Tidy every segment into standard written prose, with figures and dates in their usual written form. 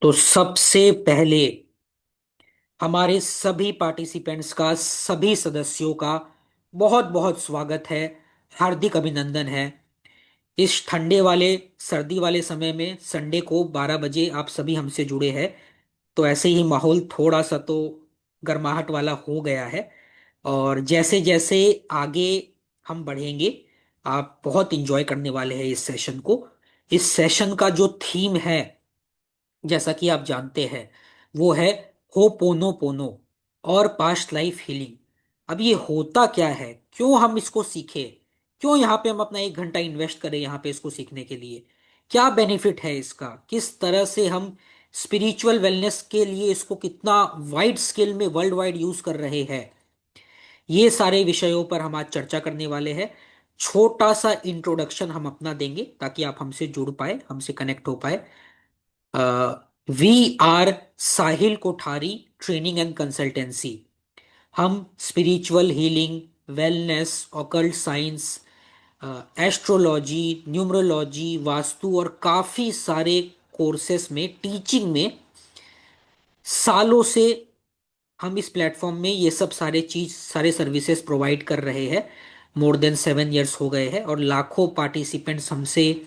तो सबसे पहले हमारे सभी पार्टिसिपेंट्स का, सभी सदस्यों का बहुत बहुत स्वागत है। हार्दिक अभिनंदन है। इस ठंडे वाले, सर्दी वाले समय में संडे को 12 बजे आप सभी हमसे जुड़े हैं। तो ऐसे ही माहौल थोड़ा सा तो गर्माहट वाला हो गया है। और जैसे जैसे आगे हम बढ़ेंगे, आप बहुत इंजॉय करने वाले हैं इस सेशन को। इस सेशन का जो थीम है, जैसा कि आप जानते हैं, वो है हो पोनो पोनो और पास्ट लाइफ हीलिंग। अब ये होता क्या है, क्यों हम इसको सीखे, क्यों यहाँ पे हम अपना 1 घंटा इन्वेस्ट करें यहाँ पे इसको सीखने के लिए, क्या बेनिफिट है इसका, किस तरह से हम स्पिरिचुअल वेलनेस के लिए इसको कितना वाइड स्केल में वर्ल्ड वाइड यूज कर रहे हैं, ये सारे विषयों पर हम आज चर्चा करने वाले हैं। छोटा सा इंट्रोडक्शन हम अपना देंगे ताकि आप हमसे जुड़ पाए, हमसे कनेक्ट हो पाए। We are Sahil Kothari training and consultancy. हम spiritual healing, wellness, occult science, astrology, numerology, vastu और काफी सारे कोर्सेस में, टीचिंग में सालों से हम इस प्लेटफॉर्म में ये सब सारे सर्विसेज प्रोवाइड कर रहे हैं। मोर देन 7 इयर्स हो गए हैं और लाखों पार्टिसिपेंट्स हमसे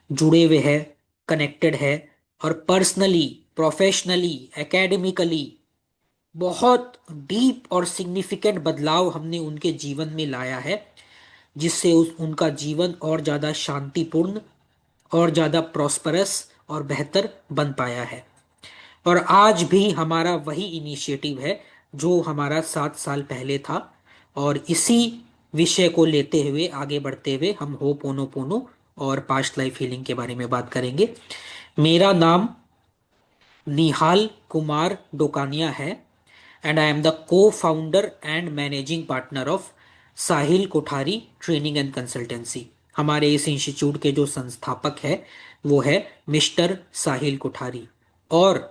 जुड़े हुए हैं, कनेक्टेड है। और पर्सनली, प्रोफेशनली, एकेडमिकली बहुत डीप और सिग्निफिकेंट बदलाव हमने उनके जीवन में लाया है, जिससे उनका जीवन और ज़्यादा शांतिपूर्ण, और ज़्यादा प्रॉस्परस और बेहतर बन पाया है। और आज भी हमारा वही इनिशिएटिव है जो हमारा 7 साल पहले था। और इसी विषय को लेते हुए, आगे बढ़ते हुए, हम हो पोनो पोनो और पास्ट लाइफ हीलिंग के बारे में बात करेंगे। मेरा नाम निहाल कुमार डोकानिया है एंड आई एम द को founder and managing partner of Sahil Kothari training and consultancy. हमारे इस इंस्टीट्यूट के जो संस्थापक है वो है मिस्टर साहिल कोठारी। और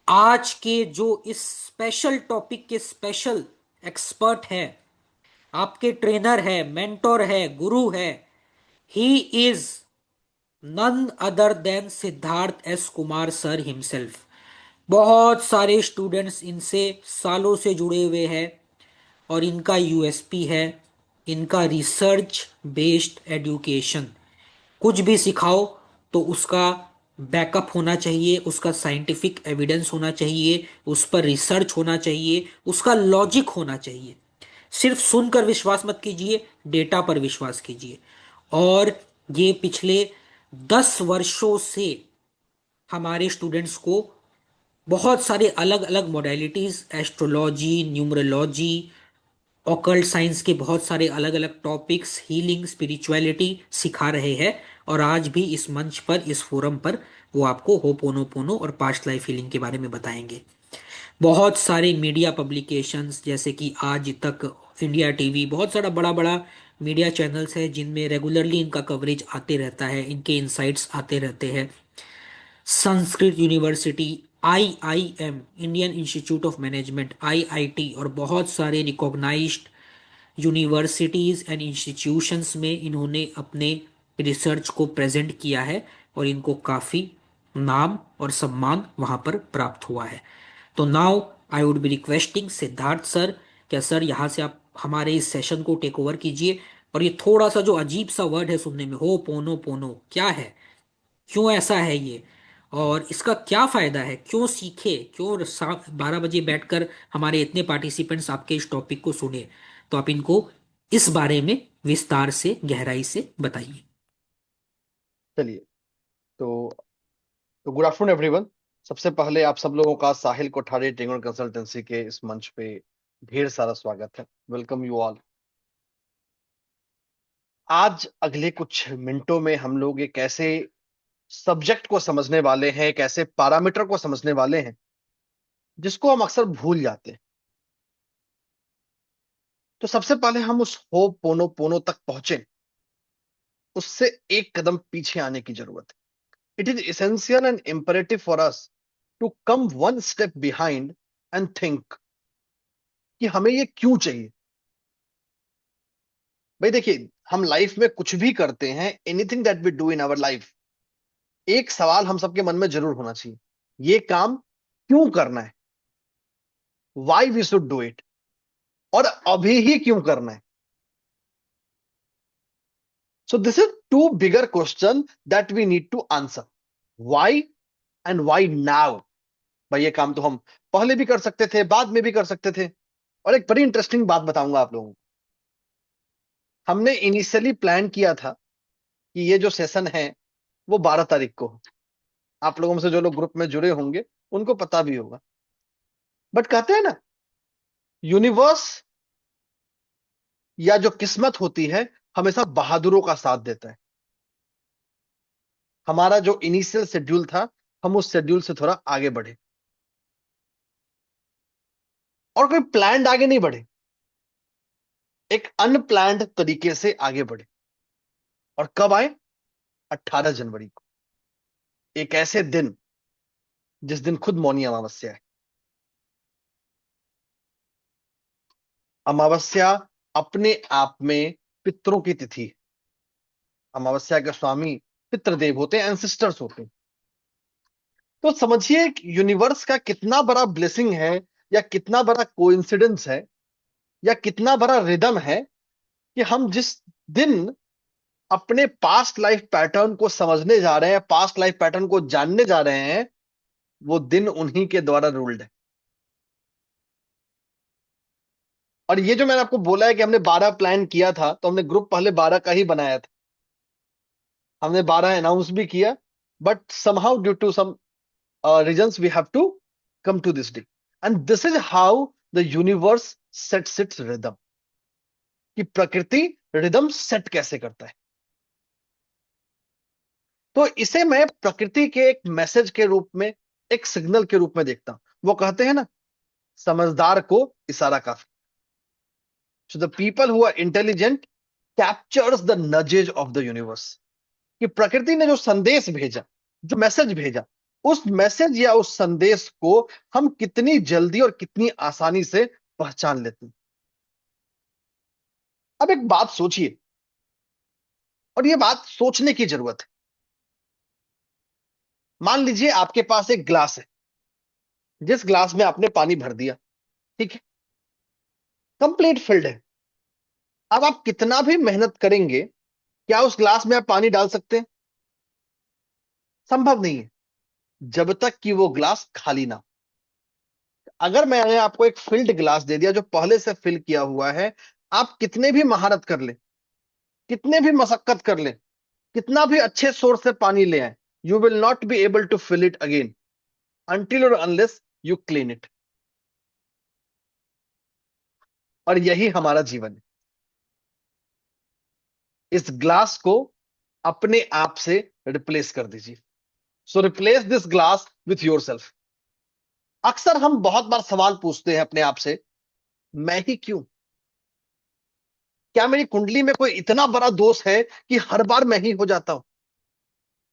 आज के जो इस स्पेशल टॉपिक के स्पेशल एक्सपर्ट है, आपके ट्रेनर है, मेंटोर है, गुरु है, he is none other than Siddharth S Kumar sir himself. बहुत सारे स्टूडेंट्स इनसे सालों से जुड़े हुए हैं और इनका यूएसपी है, इनका रिसर्च बेस्ड एजुकेशन। कुछ भी सिखाओ तो उसका बैकअप होना चाहिए, उसका साइंटिफिक एविडेंस होना चाहिए, उस पर रिसर्च होना चाहिए, उसका लॉजिक होना चाहिए। सिर्फ सुनकर विश्वास मत कीजिए, डेटा पर विश्वास कीजिए। और ये पिछले 10 वर्षों से हमारे स्टूडेंट्स को बहुत सारे अलग अलग modalities, astrology, numerology, occult science के बहुत सारे अलग अलग टॉपिक्स, हीलिंग, स्पिरिचुअलिटी सिखा रहे हैं। और आज भी इस मंच पर, इस फोरम पर वो आपको होपोनोपोनो और पास्ट लाइफ हीलिंग के बारे में बताएंगे। बहुत सारे मीडिया पब्लिकेशंस जैसे कि आज तक, इंडिया टीवी, बहुत सारा बड़ा बड़ा मीडिया चैनल्स है जिनमें रेगुलरली इनका कवरेज आते रहता है, इनके इंसाइट्स आते रहते हैं। Sanskrit university, IIM, Indian institute of management, IIT और बहुत सारे रिकॉग्नाइज्ड यूनिवर्सिटीज एंड इंस्टीट्यूशंस में इन्होंने अपने रिसर्च को प्रेजेंट किया है और इनको काफ़ी नाम और सम्मान वहाँ पर प्राप्त हुआ है। तो now I would be requesting Siddharth sir, क्या सर यहाँ से आप हमारे इस सेशन को टेक ओवर कीजिए। और ये थोड़ा सा जो अजीब सा वर्ड है सुनने में, हो पोनो पोनो, क्या है, क्यों ऐसा है ये, और इसका क्या फायदा है, क्यों सीखे, क्यों 12 बजे बैठकर हमारे इतने पार्टिसिपेंट्स आपके इस टॉपिक को सुने। तो आप इनको इस बारे में विस्तार से, गहराई से बताइए। चलिए। तो गुड आफ्टरनून एवरीवन। सबसे पहले आप सब लोगों का साहिल कोठारी ट्रेनिंग कंसल्टेंसी के इस मंच पे ढेर सारा स्वागत है। Welcome you all. आज अगले कुछ मिनटों में हम लोग एक ऐसे सब्जेक्ट को समझने वाले हैं, एक ऐसे पैरामीटर को समझने वाले हैं जिसको हम अक्सर भूल जाते हैं। तो सबसे पहले हम उस हो पोनो पोनो तक पहुंचे, उससे एक कदम पीछे आने की जरूरत है। It is essential and imperative for us to come one step behind and think कि हमें ये क्यों चाहिए। भाई देखिए, हम लाइफ में कुछ भी करते हैं, anything that we do in our life, एक सवाल हम सबके मन में जरूर होना चाहिए, ये काम क्यों करना है, why we should do it, और अभी ही क्यों करना है। So this is two bigger question that we need to answer, why and why now. भाई ये काम तो हम पहले भी कर सकते थे, बाद में भी कर सकते थे। और एक बड़ी इंटरेस्टिंग बात बताऊंगा आप लोगों को। हमने इनिशियली प्लान किया था कि ये जो सेशन है वो 12 तारीख को हो। आप लोगों में से जो लोग ग्रुप में जुड़े होंगे उनको पता भी होगा। बट कहते हैं ना, यूनिवर्स या जो किस्मत होती है हमेशा बहादुरों का साथ देता है। हमारा जो इनिशियल शेड्यूल था, हम उस शेड्यूल से थोड़ा आगे बढ़े, और कोई प्लान्ड आगे नहीं बढ़े, एक अनप्लान्ड तरीके से आगे बढ़े। और कब आए? 18 जनवरी को, एक ऐसे दिन जिस दिन खुद मौनी अमावस्या है। अमावस्या अपने आप में पितरों की तिथि है। अमावस्या के स्वामी पितृदेव होते हैं, एंसिस्टर्स होते हैं। तो समझिए यूनिवर्स का कितना बड़ा ब्लेसिंग है, या कितना बड़ा कोइंसिडेंस है, या कितना बड़ा रिदम है कि हम जिस दिन अपने पास्ट लाइफ पैटर्न को समझने जा रहे हैं, पास्ट लाइफ पैटर्न को जानने जा रहे हैं, वो दिन उन्हीं के द्वारा रूल्ड है। और ये जो मैंने आपको बोला है कि हमने 12 प्लान किया था, तो हमने ग्रुप पहले 12 का ही बनाया था। हमने 12 अनाउंस भी किया, but somehow due to some reasons we have to come to this day. And this is how the universe sets its rhythm, कि प्रकृति रिदम सेट कैसे करता है। तो इसे मैं प्रकृति के एक मैसेज के रूप में, एक सिग्नल के रूप में देखता हूं। वो कहते हैं ना, समझदार को इशारा काफी। So the people who are intelligent captures the nudges of the universe. कि प्रकृति ने जो संदेश भेजा, जो मैसेज भेजा, उस मैसेज या उस संदेश को हम कितनी जल्दी और कितनी आसानी से पहचान लेते हैं। अब एक बात सोचिए, और ये बात सोचने की जरूरत है। मान लीजिए आपके पास एक ग्लास है, जिस ग्लास में आपने पानी भर दिया, ठीक है, कंप्लीट फिल्ड है। अब आप कितना भी मेहनत करेंगे, क्या उस ग्लास में आप पानी डाल सकते हैं? संभव नहीं है, जब तक कि वो ग्लास खाली ना हो। अगर मैंने आपको एक फिल्ड ग्लास दे दिया जो पहले से फिल किया हुआ है, आप कितने भी महारत कर ले, कितने भी मशक्कत कर ले, कितना भी अच्छे सोर्स से पानी ले आए, you will not be able to fill it again until और अनलेस यू क्लीन इट। और यही हमारा जीवन है। इस ग्लास को अपने आप से रिप्लेस कर दीजिए। सो replace this glass with your self. अक्सर हम बहुत बार सवाल पूछते हैं अपने आप से, मैं ही क्यों? क्या मेरी कुंडली में कोई इतना बड़ा दोष है कि हर बार मैं ही हो जाता हूं?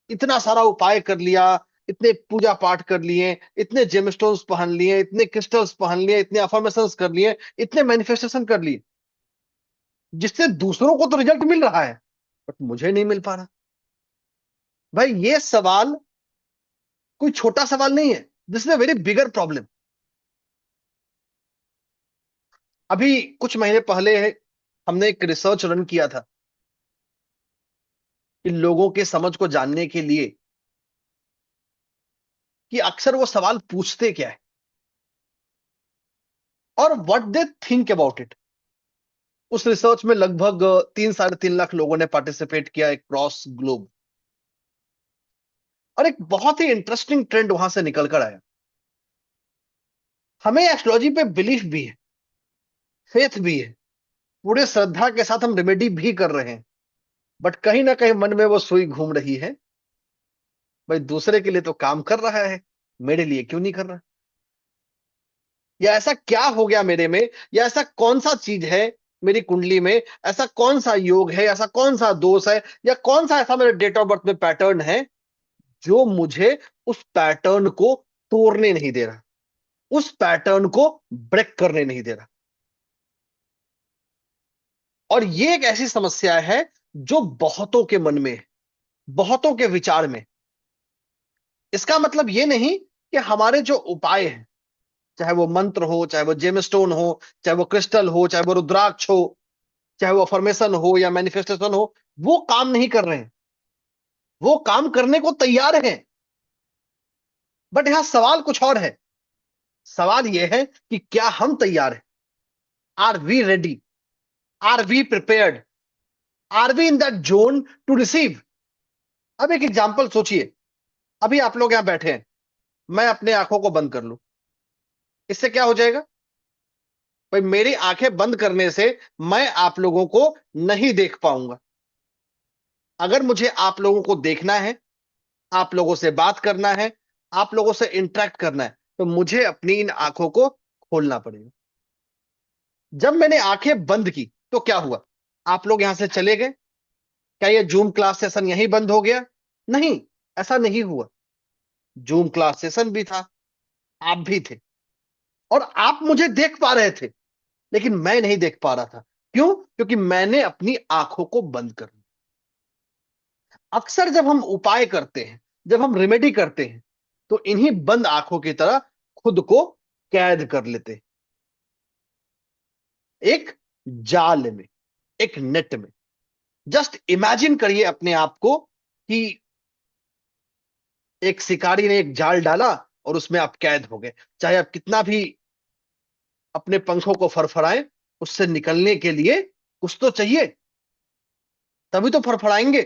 इतना सारा उपाय कर लिया, इतने पूजा पाठ कर लिए, इतने जेमस्टोन्स पहन लिए, इतने क्रिस्टल्स पहन लिए, इतने अफर्मेशंस कर लिए, इतने मैनिफेस्टेशन कर लिए, जिससे दूसरों को तो रिजल्ट मिल रहा है, बट मुझे नहीं मिल पा रहा। भाई ये सवाल कोई छोटा सवाल नहीं है, this is a very bigger problem. अभी कुछ महीने पहले हमने एक रिसर्च रन किया था कि लोगों के समझ को जानने के लिए, कि अक्सर वो सवाल पूछते क्या है और what they think about it. उस रिसर्च में लगभग 3 साढ़े 3 लाख लोगों ने पार्टिसिपेट किया क्रॉस ग्लोब। और एक बहुत ही इंटरेस्टिंग ट्रेंड वहां से निकल कर आया। हमें एस्ट्रोलॉजी पे बिलीफ भी है, फेथ भी है, पूरे श्रद्धा के साथ हम रेमेडी भी कर रहे हैं, बट कहीं ना कहीं मन में वो सुई घूम रही है, भाई दूसरे के लिए तो काम कर रहा है, मेरे लिए क्यों नहीं कर रहा? या ऐसा क्या हो गया मेरे में, या ऐसा कौन सा चीज है मेरी कुंडली में, ऐसा कौन सा योग है, ऐसा कौन सा दोष है, या कौन सा ऐसा मेरे डेट ऑफ बर्थ में पैटर्न है जो मुझे उस पैटर्न को तोड़ने नहीं दे रहा, उस पैटर्न को ब्रेक करने नहीं दे रहा। और ये एक ऐसी समस्या है जो बहुतों के मन में है, बहुतों के विचार में। इसका मतलब ये नहीं कि हमारे जो उपाय हैं, चाहे वो मंत्र हो, चाहे वो जेमस्टोन हो, चाहे वो क्रिस्टल हो, चाहे वो रुद्राक्ष हो, चाहे वो अफर्मेशन हो या मैनिफेस्टेशन हो, वो काम नहीं कर रहे हैं। वो काम करने को तैयार हैं। बट यहां सवाल कुछ और है। सवाल यह है कि क्या हम तैयार हैं? Are we ready? Are we prepared? Are we in that zone to receive? अब एक एग्जाम्पल सोचिए। अभी आप लोग यहां बैठे हैं, मैं अपने आंखों को बंद कर लूं, इससे क्या हो जाएगा? भाई मेरी आंखें बंद करने से मैं आप लोगों को नहीं देख पाऊंगा। अगर मुझे आप लोगों को देखना है, आप लोगों से बात करना है, आप लोगों से इंटरेक्ट करना है, तो मुझे अपनी इन आंखों को खोलना पड़ेगा। जब मैंने आंखें बंद की तो क्या हुआ? आप लोग यहां से चले गए। क्या ये जूम क्लास सेशन यहीं बंद हो गया? नहीं, ऐसा नहीं हुआ। जूम क्लास सेशन भी था, आप भी थे, और आप मुझे देख पा रहे थे, लेकिन मैं नहीं देख पा रहा था। क्यों? क्योंकि मैंने अपनी आंखों को बंद कर लिया। अक्सर जब हम उपाय करते हैं, जब हम रेमेडी करते हैं, तो इन्हीं बंद आंखों की तरह खुद को कैद कर लेते हैं, एक जाल में, एक नेट में। जस्ट इमेजिन करिए अपने आप को कि एक शिकारी ने एक जाल डाला और उसमें आप कैद हो गए। चाहे आप कितना भी अपने पंखों को फरफराएं, उससे निकलने के लिए कुछ तो चाहिए, तभी तो फरफराएंगे।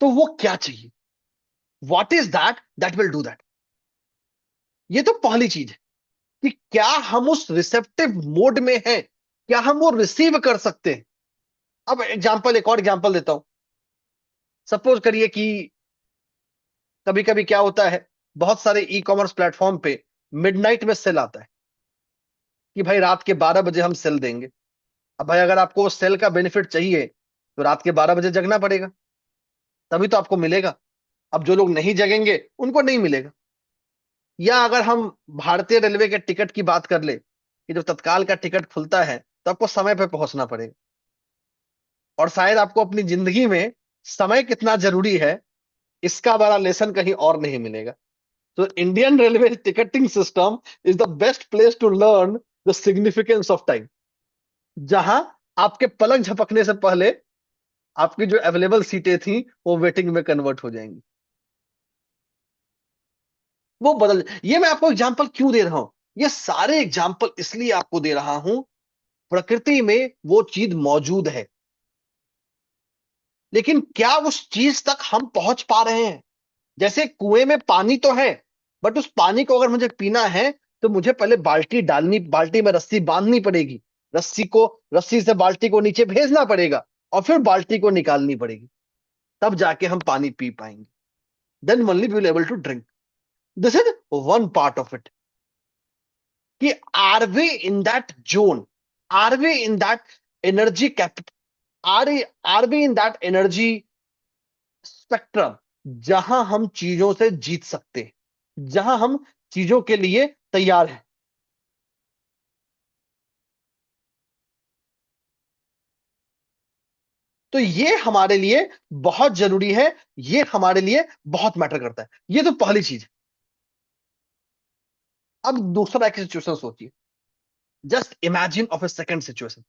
तो वो क्या चाहिए? What is that that will do that? ये तो पहली चीज है कि क्या हम उस रिसेप्टिव मोड में हैं, क्या हम वो रिसीव कर सकते हैं। अब एग्जांपल, एक और एग्जांपल देता हूं। सपोज करिए कि कभी कभी क्या होता है, बहुत सारे ई कॉमर्स प्लेटफॉर्म पे मिडनाइट में सेल आता है कि भाई रात के 12 बजे हम सेल देंगे। अब भाई अगर आपको उस सेल का बेनिफिट चाहिए, तो रात के 12 बजे जगना पड़ेगा, तभी तो आपको मिलेगा। अब जो लोग नहीं जगेंगे उनको नहीं मिलेगा। या अगर हम भारतीय रेलवे के टिकट की बात कर ले, कि जो तत्काल का टिकट खुलता है, तो आपको समय पे पहुंचना पड़ेगा। और शायद आपको अपनी जिंदगी में समय कितना जरूरी है, इसका बड़ा लेसन कहीं और नहीं मिलेगा। तो Indian railway ticketing system is the best place to learn the significance of time. जहां आपके पलक झपकने से पहले आपकी जो अवेलेबल सीटें थी वो वेटिंग में कन्वर्ट हो जाएंगी। वो बदल, ये मैं आपको एग्जांपल क्यों दे रहा हूं? ये सारे एग्जांपल इसलिए आपको दे रहा हूं, प्रकृति में वो चीज मौजूद है, लेकिन क्या उस चीज तक हम पहुंच पा रहे हैं? जैसे कुएं में पानी तो है, बट उस पानी को अगर मुझे पीना है, तो मुझे पहले बाल्टी डालनी, बाल्टी में रस्सी बांधनी पड़ेगी, रस्सी से बाल्टी को नीचे भेजना पड़ेगा, और फिर बाल्टी को निकालनी पड़ेगी, तब जाके हम पानी पी पाएंगे। Then only we will able to drink. This is one part of it, कि are we in that zone, are we in that energy cap, are are we in that energy spectrum, जहां हम चीजों से जीत सकते हैं, जहां हम चीजों के लिए तैयार हैं। तो ये हमारे लिए बहुत जरूरी है, ये हमारे लिए बहुत मैटर करता है। ये तो पहली चीज है। अब दूसरा एक सिचुएशन सोचिए। Just imagine of A second situation,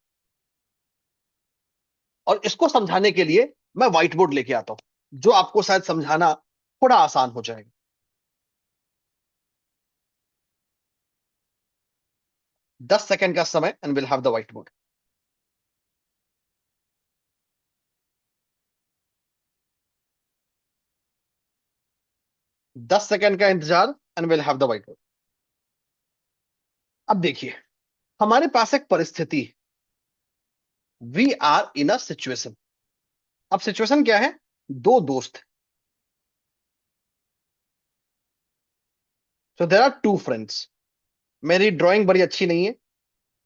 और इसको समझाने के लिए मैं व्हाइट बोर्ड लेके आता हूं, जो आपको शायद समझाना थोड़ा आसान हो जाएगा। 10 सेकंड का समय and will have the whiteboard. 10 second का इंतजार and will have the whiteboard. अब देखिए, हमारे पास एक परिस्थिति है। We are in a situation. अब सिचुएशन क्या है? दो दोस्त। So there are two friends. मेरी ड्राइंग बड़ी अच्छी नहीं है,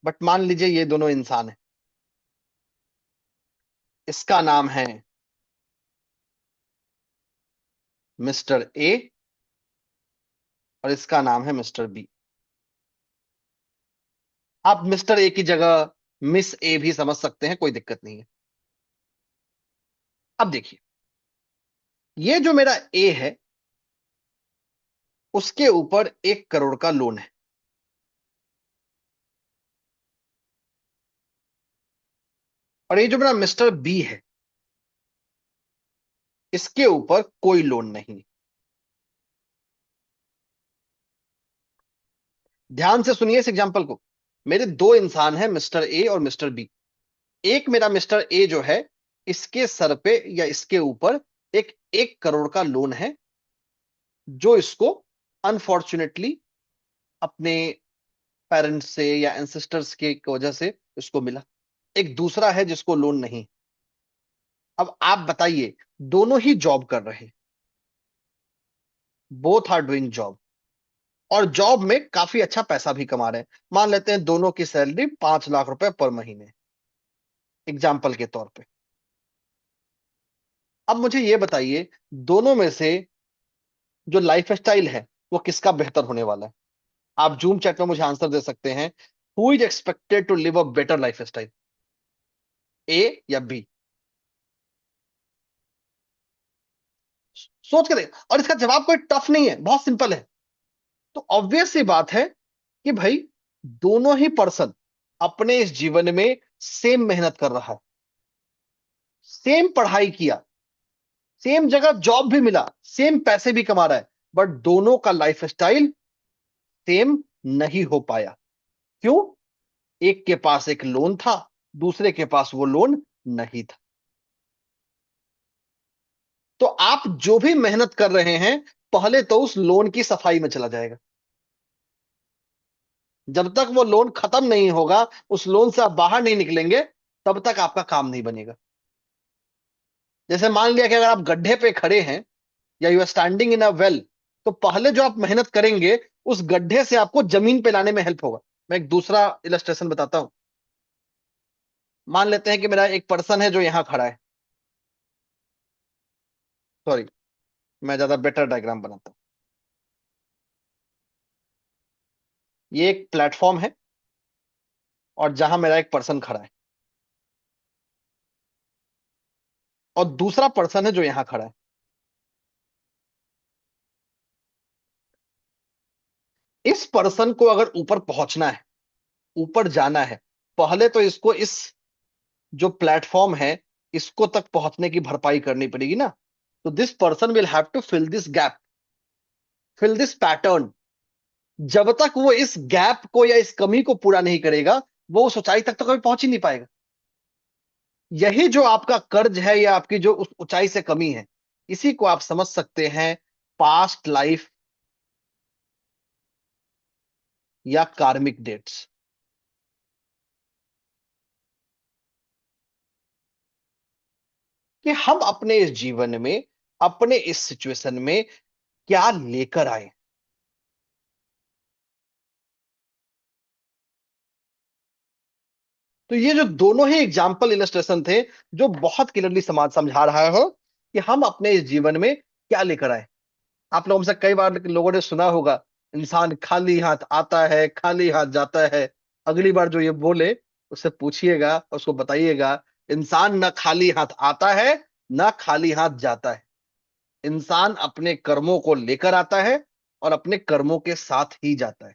बट मान लीजिए ये दोनों इंसान है। इसका नाम है मिस्टर ए, और इसका नाम है मिस्टर बी। आप मिस्टर ए की जगह मिस ए भी समझ सकते हैं, कोई दिक्कत नहीं है। अब देखिए, ये जो मेरा ए है, उसके ऊपर 1 करोड़ का लोन है। और ये जो मेरा मिस्टर बी है, इसके ऊपर कोई लोन नहीं। ध्यान से सुनिए इस एग्जांपल को। मेरे दो इंसान हैं, मिस्टर ए और मिस्टर बी। एक मेरा मिस्टर ए जो है, इसके सर पे या इसके ऊपर एक 1 करोड़ का लोन है, जो इसको अनफॉर्चुनेटली अपने पेरेंट्स से या एंसेस्टर्स के वजह से इसको मिला। एक दूसरा है जिसको लोन नहीं। अब आप बताइए, दोनों ही जॉब कर रहे हैं, बोथ आर डूइंग जॉब, और जॉब में काफी अच्छा पैसा भी कमा रहे हैं। मान लेते हैं दोनों की सैलरी 5 लाख रुपए पर महीने, एग्जाम्पल के तौर पे। अब मुझे ये बताइए, दोनों में से जो लाइफ स्टाइल है वो किसका बेहतर होने वाला है? आप जूम चैट में मुझे आंसर दे सकते हैं। Who is expected to live a better life style, A या बी? सोच के देख, और इसका जवाब कोई टफ नहीं है, बहुत सिंपल है। तो ऑब्वियस सी बात है कि भाई, दोनों ही पर्सन अपने इस जीवन में सेम मेहनत कर रहा है, सेम पढ़ाई किया, सेम जगह जॉब भी मिला, सेम पैसे भी कमा रहा है, बट दोनों का लाइफ स्टाइल सेम नहीं हो पाया। क्यों? एक के पास एक लोन था, दूसरे के पास वो लोन नहीं था। तो आप जो भी मेहनत कर रहे हैं, पहले तो उस लोन की सफाई में चला जाएगा। जब तक वो लोन खत्म नहीं होगा, उस लोन से आप बाहर नहीं निकलेंगे, तब तक आपका काम नहीं बनेगा। जैसे मान लिया कि अगर आप गड्ढे पे खड़े हैं, या you are standing in a well, तो पहले जो आप मेहनत करेंगे, उस गड्ढे से आपको जमीन पे लाने में हेल्प होगा। मैं एक दूसरा इलस्ट्रेशन बताता हूं। मान लेते हैं कि मेरा एक पर्सन है जो यहां खड़ा है। सॉरी, मैं ज्यादा बेटर डायग्राम बनाता हूं। ये एक प्लेटफॉर्म है, और जहां मेरा एक पर्सन खड़ा है, और दूसरा पर्सन है जो यहां खड़ा है। इस पर्सन को अगर ऊपर पहुंचना है, ऊपर जाना है, पहले तो इसको इस जो प्लेटफॉर्म है, इसको तक पहुंचने की भरपाई करनी पड़ेगी ना। तो this person will have to fill this gap, fill this pattern. जब तक वो इस गैप को या इस कमी को पूरा नहीं करेगा, वो उस ऊंचाई तक तो कभी पहुंच ही नहीं पाएगा। यही जो आपका कर्ज है, या आपकी जो उस ऊंचाई से कमी है, इसी को आप समझ सकते हैं पास्ट लाइफ या कार्मिक डेट्स। कि हम अपने इस जीवन में, अपने इस सिचुएशन में क्या लेकर आए। तो ये जो दोनों ही एग्जाम्पल इलस्ट्रेशन थे, जो बहुत क्लियरली समाज समझा रहा हो कि हम अपने इस जीवन में क्या लेकर आए। आप लोगों में से कई बार लोगों ने सुना होगा, इंसान खाली हाथ आता है, खाली हाथ जाता है। अगली बार जो ये बोले, उससे पूछिएगा, उसको बताइएगा, इंसान ना खाली हाथ आता है, ना खाली हाथ जाता है। इंसान अपने कर्मों को लेकर आता है, और अपने कर्मों के साथ ही जाता है।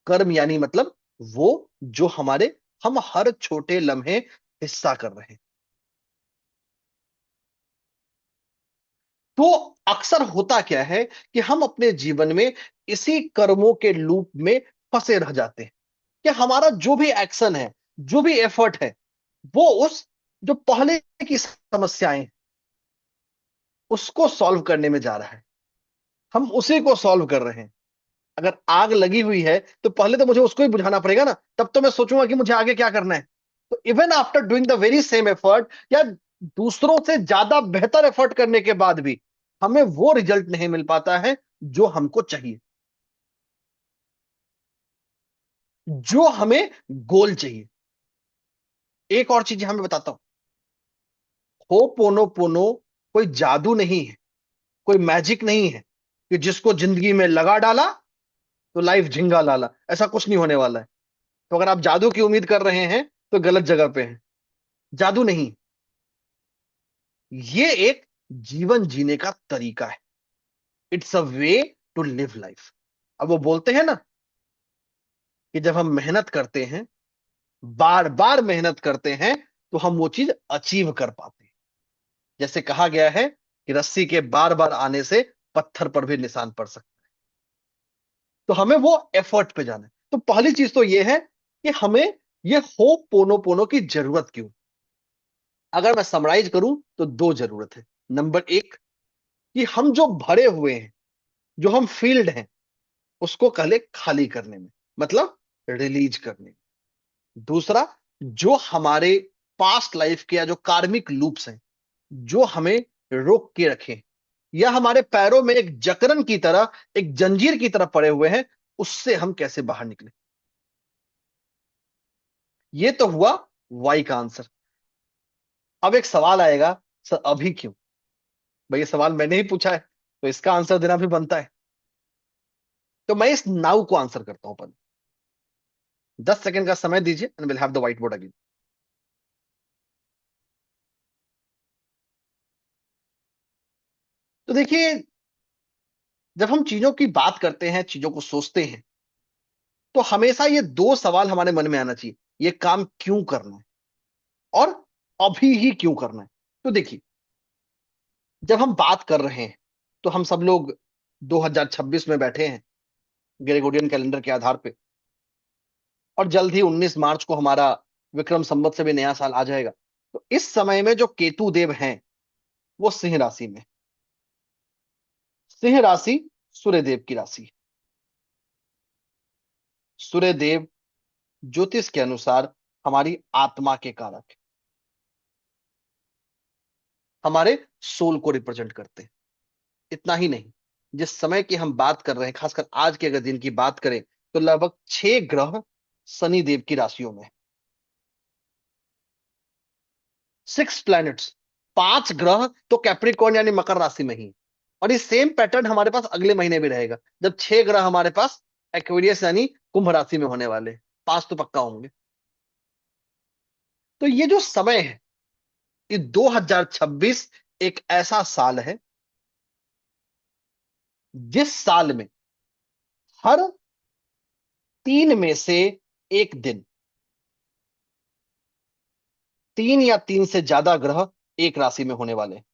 कर्म यानी मतलब वो जो हमारे, हम हर छोटे लम्हे हिस्सा कर रहे हैं। तो अक्सर होता क्या है कि हम अपने जीवन में इसी कर्मों के लूप में फंसे रह जाते हैं। कि हमारा जो भी एक्शन है, जो भी एफर्ट है, वो उस जो पहले की समस्याएं हैं, उसको सॉल्व करने में जा रहा है। हम उसी को सॉल्व कर रहे हैं। अगर आग लगी हुई है, तो पहले तो मुझे उसको ही बुझाना पड़ेगा ना, तब तो मैं सोचूंगा कि मुझे आगे क्या करना है। तो even after doing the very same effort, या दूसरों से ज्यादा बेहतर एफर्ट करने के बाद भी, हमें वो रिजल्ट नहीं मिल पाता है जो हमको चाहिए, जो हमें गोल चाहिए। एक और चीज हमें बताता हूं। हो पोनो पोनो कोई जादू नहीं है, कोई मैजिक नहीं है कि जिसको जिंदगी में लगा डाला तो लाइफ झिंगा लाला। ऐसा कुछ नहीं होने वाला है। तो अगर आप जादू की उम्मीद कर रहे हैं, तो गलत जगह पे हैं। जादू नहीं, ये एक जीवन जीने का तरीका है। It's a way to live life. अब वो बोलते हैं ना कि जब हम मेहनत करते हैं, बार बार मेहनत करते हैं, तो हम वो चीज अचीव कर पाते हैं। जैसे कहा गया है कि रस्सी के बार बार आने से पत्थर पर भी निशान पड़ सकता है। तो हमें वो एफर्ट पे जाना है। तो पहली चीज तो ये है कि हमें ये होप पोनो पोनो की जरूरत क्यों। अगर मैं समराइज करूं तो दो जरूरत है। नंबर एक, कि हम जो भरे हुए हैं, जो हम फील्ड हैं, उसको पहले खाली करने में, मतलब रिलीज करने में। दूसरा, जो हमारे पास्ट लाइफ के या जो कार्मिक लूप्स हैं, जो हमें रोक के रखे या हमारे पैरों में एक जकरन की तरह, एक जंजीर की तरह पड़े हुए हैं, उससे हम कैसे बाहर निकले। ये तो हुआ वाई का आंसर। अब एक सवाल आएगा, सर अभी क्यों। भाई ये सवाल मैंने ही पूछा है, तो इसका आंसर देना भी बनता है। तो मैं इस नाउ को आंसर करता हूं अपन। 10 सेकंड का समय दीजिए and will have the white board again. तो देखिए, जब हम चीजों की बात करते हैं, चीजों को सोचते हैं, तो हमेशा ये दो सवाल हमारे मन में आना चाहिए। ये काम क्यों करना है, और अभी ही क्यों करना है। तो देखिए, जब हम बात कर रहे हैं, तो हम सब लोग 2026 में बैठे हैं, ग्रेगोरियन कैलेंडर के आधार पे। और जल्द ही 19 मार्च को हमारा विक्रम संवत से भी नया साल आ जाएगा। तो इस समय में जो केतु देव हैं, वो सिंह राशि में। सिंह राशि सूर्य देव की राशि है। सूर्य देव ज्योतिष के अनुसार हमारी आत्मा के कारक है, हमारे सोल को रिप्रेजेंट करते हैं। इतना ही नहीं, जिस समय की हम बात कर रहे हैं, खासकर आज के अगर दिन की बात करें, तो लगभग 6 ग्रह शनि देव की राशियों में। 6 प्लैनेट्स, 5 ग्रह तो कैप्रिकॉर्न यानी मकर राशि में ही। और ये सेम पैटर्न हमारे पास अगले महीने भी रहेगा, जब 6 ग्रह हमारे पास एक्वेरियस यानी कुंभ राशि में होने वाले। 5 तो पक्का होंगे। तो ये जो समय है, ये 2026 एक ऐसा साल है, जिस साल में हर 3 में से एक दिन, 3 या 3 से ज्यादा ग्रह एक राशि में होने वाले हैं।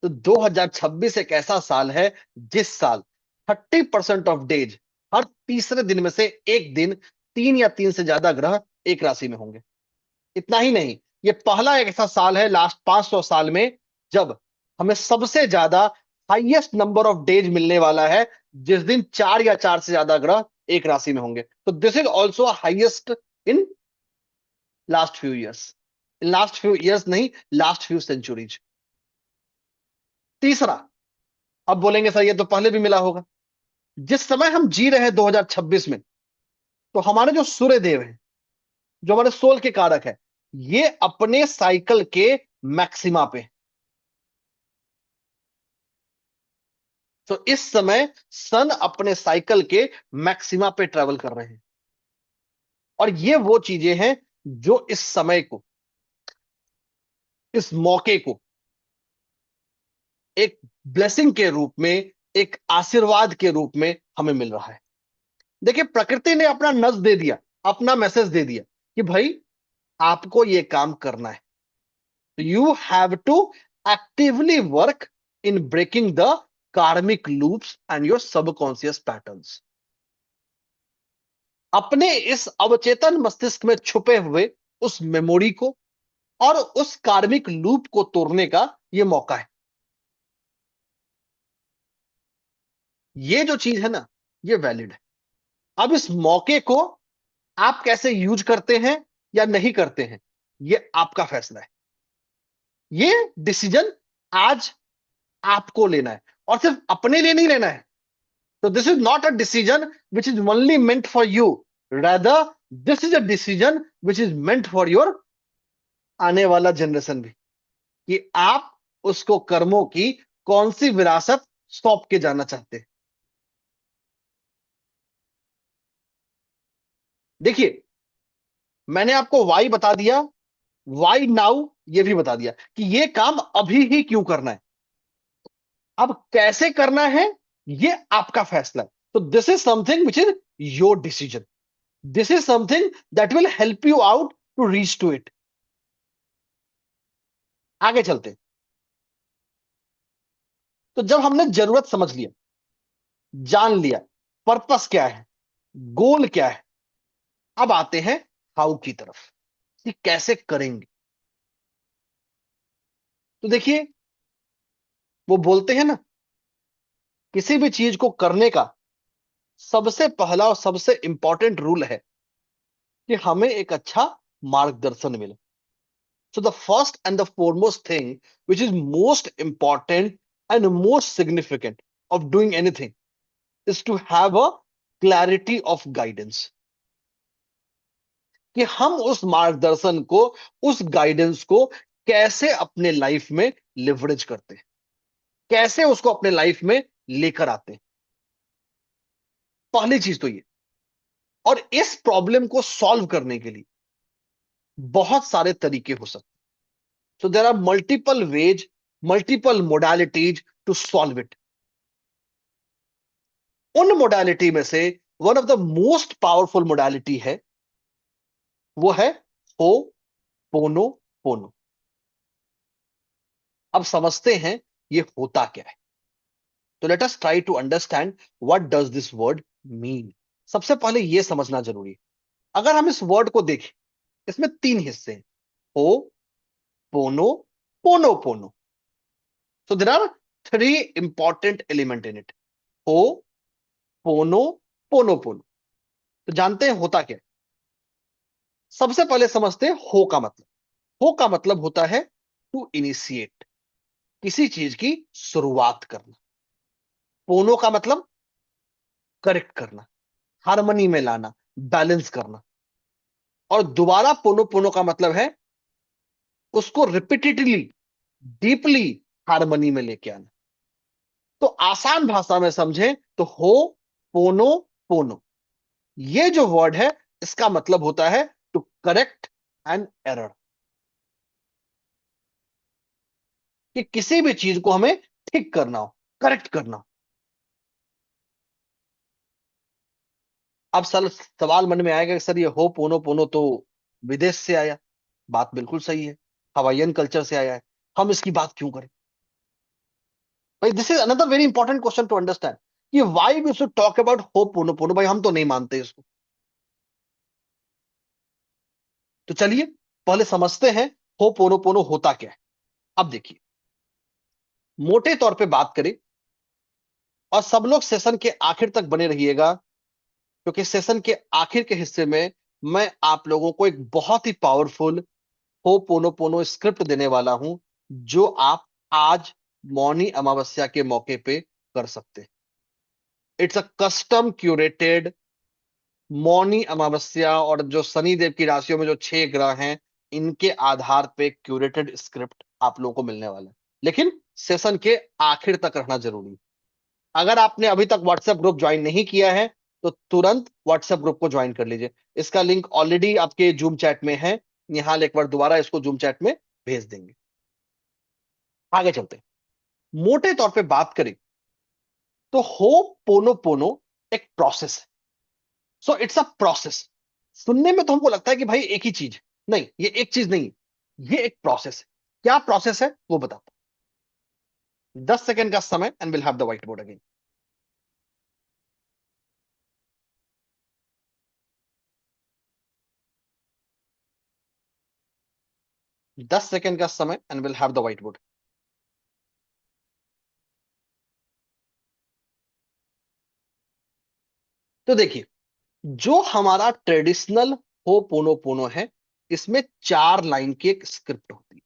तो 2026 एक ऐसा साल है, जिस साल 30% ऑफ डेज, हर तीसरे दिन में से एक दिन, 3 या 3 से ज्यादा ग्रह एक राशि में होंगे। इतना ही नहीं, ये पहला एक ऐसा साल है लास्ट 500 साल में, जब हमें सबसे ज्यादा हाईएस्ट नंबर ऑफ डेज मिलने वाला है, जिस दिन 4 या 4 से ज्यादा ग्रह एक राशि में होंगे। तो this is also highest in last few years. In last few years नहीं, लास्ट फ्यू सेंचुरीज। तीसरा, अब बोलेंगे सर ये तो पहले भी मिला होगा। जिस समय हम जी रहे हैं 2026 में, तो हमारे जो सूर्य देव है, जो हमारे सोल के कारक है, ये अपने साइकिल के मैक्सिमा पे हैं। तो इस समय सन अपने साइकिल के मैक्सिमा पे ट्रेवल कर रहे हैं। और ये वो चीजें हैं जो इस समय को, इस मौके को एक ब्लेसिंग के रूप में, एक आशीर्वाद के रूप में हमें मिल रहा है। देखिए, प्रकृति ने अपना नज दे दिया, अपना मैसेज दे दिया कि भाई आपको ये काम करना है। You have to actively work in breaking the karmic loops and your subconscious patterns. अपने इस अवचेतन मस्तिष्क में छुपे हुए उस मेमोरी को और उस कार्मिक लूप को तोड़ने का ये मौका है। ये जो चीज है ना, ये वैलिड है। अब इस मौके को आप कैसे यूज करते हैं या नहीं करते हैं, ये आपका फैसला है। ये डिसीजन आज आपको लेना है, और सिर्फ अपने लिए नहीं लेना है। So this is not a decision which is only meant for you. Rather, this is a decision which is meant for your आने वाला जनरेशन भी, कि आप उसको कर्मों की कौन सी विरासत सौंप के जाना चाहते हैं। देखिए, मैंने आपको वाई बता दिया, वाई नाउ ये भी बता दिया कि ये काम अभी ही क्यों करना है। अब कैसे करना है ये आपका फैसला है। तो this is something which is your decision. This is something that will help you out to reach to it. आगे चलते हैं। तो जब हमने जरूरत समझ लिया, जान लिया, पर्पस क्या है, गोल क्या है, अब आते हैं हाउ की तरफ कि कैसे करेंगे। तो देखिए, वो बोलते हैं ना, किसी भी चीज को करने का सबसे पहला और सबसे इंपॉर्टेंट रूल है कि हमें एक अच्छा मार्गदर्शन मिले। So the first and the foremost thing, which is most important and most significant of doing anything, is to have a clarity of guidance. कि हम उस मार्गदर्शन को, उस गाइडेंस को कैसे अपने लाइफ में लिवरेज करते हैं, कैसे उसको अपने लाइफ में लेकर आते हैं। पहली चीज तो ये। और इस प्रॉब्लम को सॉल्व करने के लिए बहुत सारे तरीके हो सकते हैं। So there are multiple ways, multiple modalities to solve it. उन मोडालिटी में से one of the most powerful modality है, वो है हो पोनो पोनो। अब समझते हैं ये होता क्या है। तो let us try to understand what does this word mean. सबसे पहले यह समझना जरूरी है। अगर हम इस वर्ड को देखें, इसमें तीन हिस्से हैं, हो पोनो पोनो पोनो। So there are three important element in it, हो पोनो पोनो पोनो। तो जानते हैं होता क्या है। सबसे पहले समझते हैं हो का मतलब। हो का मतलब होता है टू इनिशिएट, किसी चीज की शुरुआत करना। पोनो का मतलब करेक्ट करना, हार्मनी में लाना, बैलेंस करना। और दोबारा पोनो पोनो का मतलब है उसको रिपीटेडली, डीपली हार्मनी में लेके आना। तो आसान भाषा में समझें तो हो पोनो पोनो, ये जो वर्ड है इसका मतलब होता है टू करेक्ट एन एरर। कि किसी भी चीज को हमें ठीक करना हो, करेक्ट करना हो। अब सवाल मन में आएगा कि सर ये हो पोनो पोनो तो विदेश से आया। बात बिल्कुल सही है, हवाईयन कल्चर से आया है। हम इसकी बात क्यों करें भाई? This is another very important question to understand कि why we should talk about हो पोनो पोनो। भाई हम तो नहीं मानते इसको। तो चलिए पहले समझते हैं हो पोनो पोनो होता क्या है। अब देखिए, मोटे तौर पे बात करें, और सब लोग सेशन के आखिर तक बने रहिएगा, क्योंकि सेशन के आखिर के हिस्से में मैं आप लोगों को एक बहुत ही पावरफुल हो पोनो पोनो स्क्रिप्ट देने वाला हूं, जो आप आज मौनी अमावस्या के मौके पे कर सकते हैं। It's a custom curated Mauni Amavasya और जो शनि देव की राशियों में जो 6 ग्रह हैं, इनके आधार पे क्यूरेटेड स्क्रिप्ट आप लोगों को मिलने वाला है। लेकिन सेशन के आखिर तक रहना जरूरी है। अगर आपने अभी तक व्हाट्सएप ग्रुप ज्वाइन नहीं किया है तो तुरंत व्हाट्सएप ग्रुप को ज्वाइन कर लीजिए। इसका लिंक ऑलरेडी आपके जूम चैट में है। निहाल एक बार दोबारा इसको जूम चैट में भेज देंगे। आगे चलते हैं। मोटे तौर पे बात करें तो हो पोनो पोनो एक प्रोसेस है। So it's a process. सुनने में तो हमको लगता है कि भाई एक ही चीज, नहीं, ये एक चीज नहीं, ये एक प्रोसेस है। क्या प्रोसेस है वो बताता हूं। 10 सेकेंड का समय and will have the white board again. 10 second का समय and will have the white board. तो देखिए, जो हमारा ट्रेडिशनल हो पोनो पोनो है, इसमें 4 लाइन की एक स्क्रिप्ट होती है।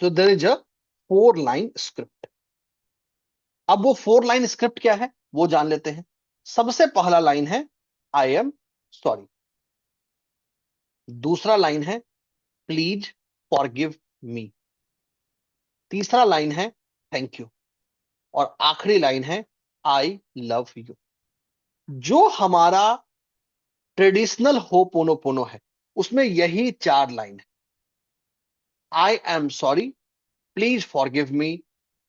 So there is a 4 line script. अब वो 4 लाइन स्क्रिप्ट क्या है वो जान लेते हैं। सबसे पहला लाइन है आई एम सॉरी। दूसरा लाइन है प्लीज फॉरगिव मी। तीसरा लाइन है थैंक यू। और आखिरी लाइन है आई लव यू। जो हमारा ट्रेडिशनल हो पोनो पोनो है, उसमें यही 4 लाइन है। I am sorry, please forgive me,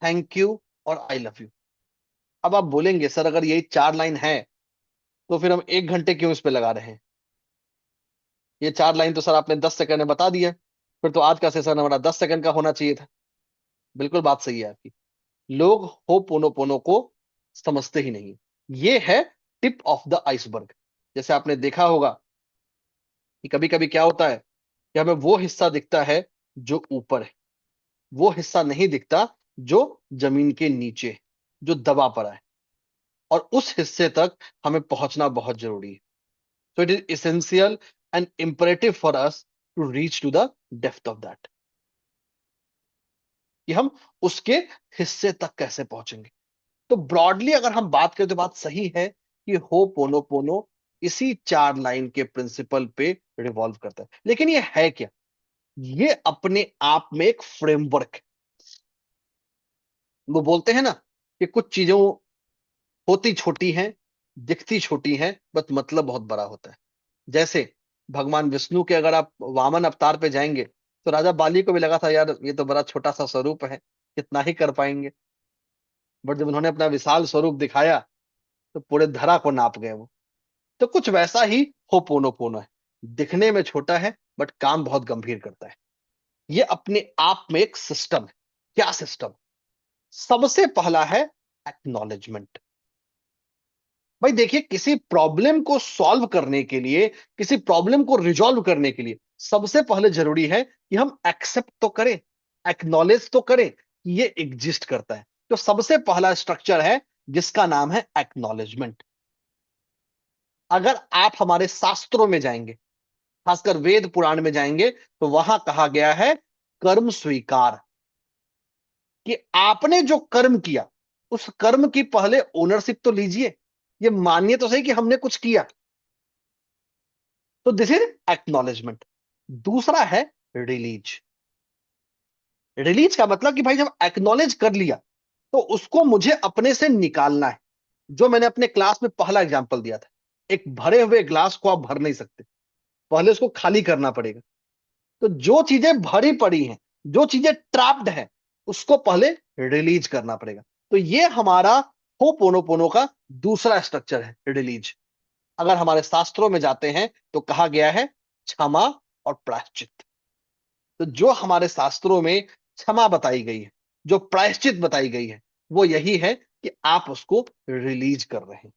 thank you और आई लव यू। अब आप बोलेंगे सर अगर यही 4 लाइन है तो फिर हम 1 घंटे क्यों इस पे लगा रहे हैं? ये 4 लाइन तो सर आपने 10 सेकंड में बता दिया, फिर तो आज का सेशन हमारा 10 सेकंड का होना चाहिए था। बिल्कुल बात सही है आपकी। लोग हो पोनो पोनो को समझते ही नहीं। ये है टिप ऑफ द आइसबर्ग। जैसे आपने देखा होगा कि कभी कभी क्या होता है कि हमें वो हिस्सा दिखता है जो ऊपर है, वो हिस्सा नहीं दिखता जो जमीन के नीचे है, जो दबा पड़ा है, और उस हिस्से तक हमें पहुंचना बहुत जरूरी है। So it is essential and imperative for us to reach to the depth of that, कि हम उसके हिस्से तक कैसे पहुंचेंगे। तो ब्रॉडली अगर हम बात करें तो बात सही है कि हो पोनो पोनो इसी 4 लाइन के प्रिंसिपल पे रिवॉल्व करता है। लेकिन ये है क्या? ये अपने आप में एक फ्रेमवर्क है। वो बोलते हैं ना कि कुछ चीजों होती छोटी हैं, दिखती छोटी हैं, बस मतलब बहुत बड़ा होता है। जैसे भगवान विष्णु के अगर आप वामन अवतार पे जाएंगे तो राजा बाली को भी लगा था यार ये तो बड़ा छोटा सा स्वरूप है, कितना ही कर पाएंगे। बट जब उन्होंने अपना विशाल स्वरूप दिखाया तो पूरे धरा को नाप गए वो। तो कुछ वैसा ही हो पोनो पोनो है। दिखने में छोटा है बट काम बहुत गंभीर करता है। ये अपने आप में एक सिस्टम है। क्या सिस्टम? सबसे पहला है एक्नॉलेजमेंट। भाई देखिए, किसी प्रॉब्लम को सॉल्व करने के लिए, किसी प्रॉब्लम को रिजॉल्व करने के लिए सबसे पहले जरूरी है कि हम एक्सेप्ट तो करें, एक्नॉलेज तो करें कि ये एग्जिस्ट करता है। तो सबसे पहला स्ट्रक्चर है जिसका नाम है एक्नॉलेजमेंट। अगर आप हमारे शास्त्रों में जाएंगे, खासकर वेद पुराण में जाएंगे, तो वहां कहा गया है कर्म स्वीकार, कि आपने जो कर्म किया उस कर्म की पहले ओनरशिप तो लीजिए, ये मानिए तो सही कि हमने कुछ किया। तो दिस इज एक्नॉलेजमेंट। दूसरा है रिलीज। रिलीज का मतलब कि भाई जब एक्नॉलेज कर लिया तो उसको मुझे अपने से निकालना है। जो मैंने अपने क्लास में पहला एग्जांपल दिया था, एक भरे हुए ग्लास को आप भर नहीं सकते, पहले उसको खाली करना पड़ेगा। तो जो चीजें भरी पड़ी हैं, जो चीजें ट्रैप्ड है, उसको पहले रिलीज करना पड़ेगा। तो ये हमारा हो पोनो पोनो का दूसरा स्ट्रक्चर है, रिलीज। अगर हमारे शास्त्रों में जाते हैं तो कहा गया है क्षमा और प्रायश्चित। तो जो हमारे शास्त्रों में क्षमा बताई गई है, जो प्रायश्चित बताई गई है, वो यही है कि आप उसको रिलीज कर रहे हैं।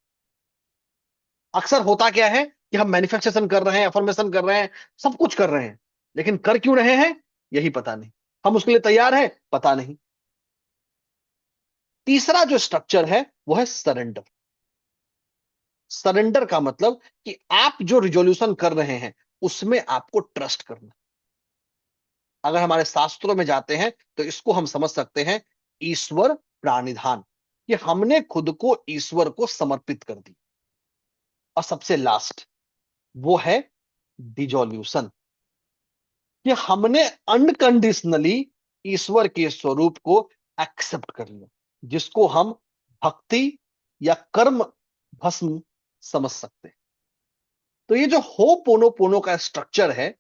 अक्सर होता क्या है कि हम मैनिफेस्टेशन कर रहे हैं, अफर्मेशन कर रहे हैं, सब कुछ कर रहे हैं, लेकिन कर क्यों रहे हैं यही पता नहीं। हम उसके लिए तैयार हैं पता नहीं। तीसरा जो स्ट्रक्चर है वो है सरेंडर। सरेंडर का मतलब कि आप जो रिजोल्यूशन कर रहे हैं उसमें आपको ट्रस्ट करना। अगर हमारे शास्त्रों में जाते हैं तो इसको हम समझ सकते हैं ईश्वर प्राणिधान, कि हमने खुद को ईश्वर को समर्पित कर दी। और सबसे लास्ट वो है डिजोल्यूशन, कि हमने अनकंडीशनली ईश्वर के स्वरूप को एक्सेप्ट कर लिया, जिसको हम भक्ति या कर्म भस्म समझ सकते हैं। तो ये जो हो पोनो पोनो का स्ट्रक्चर है,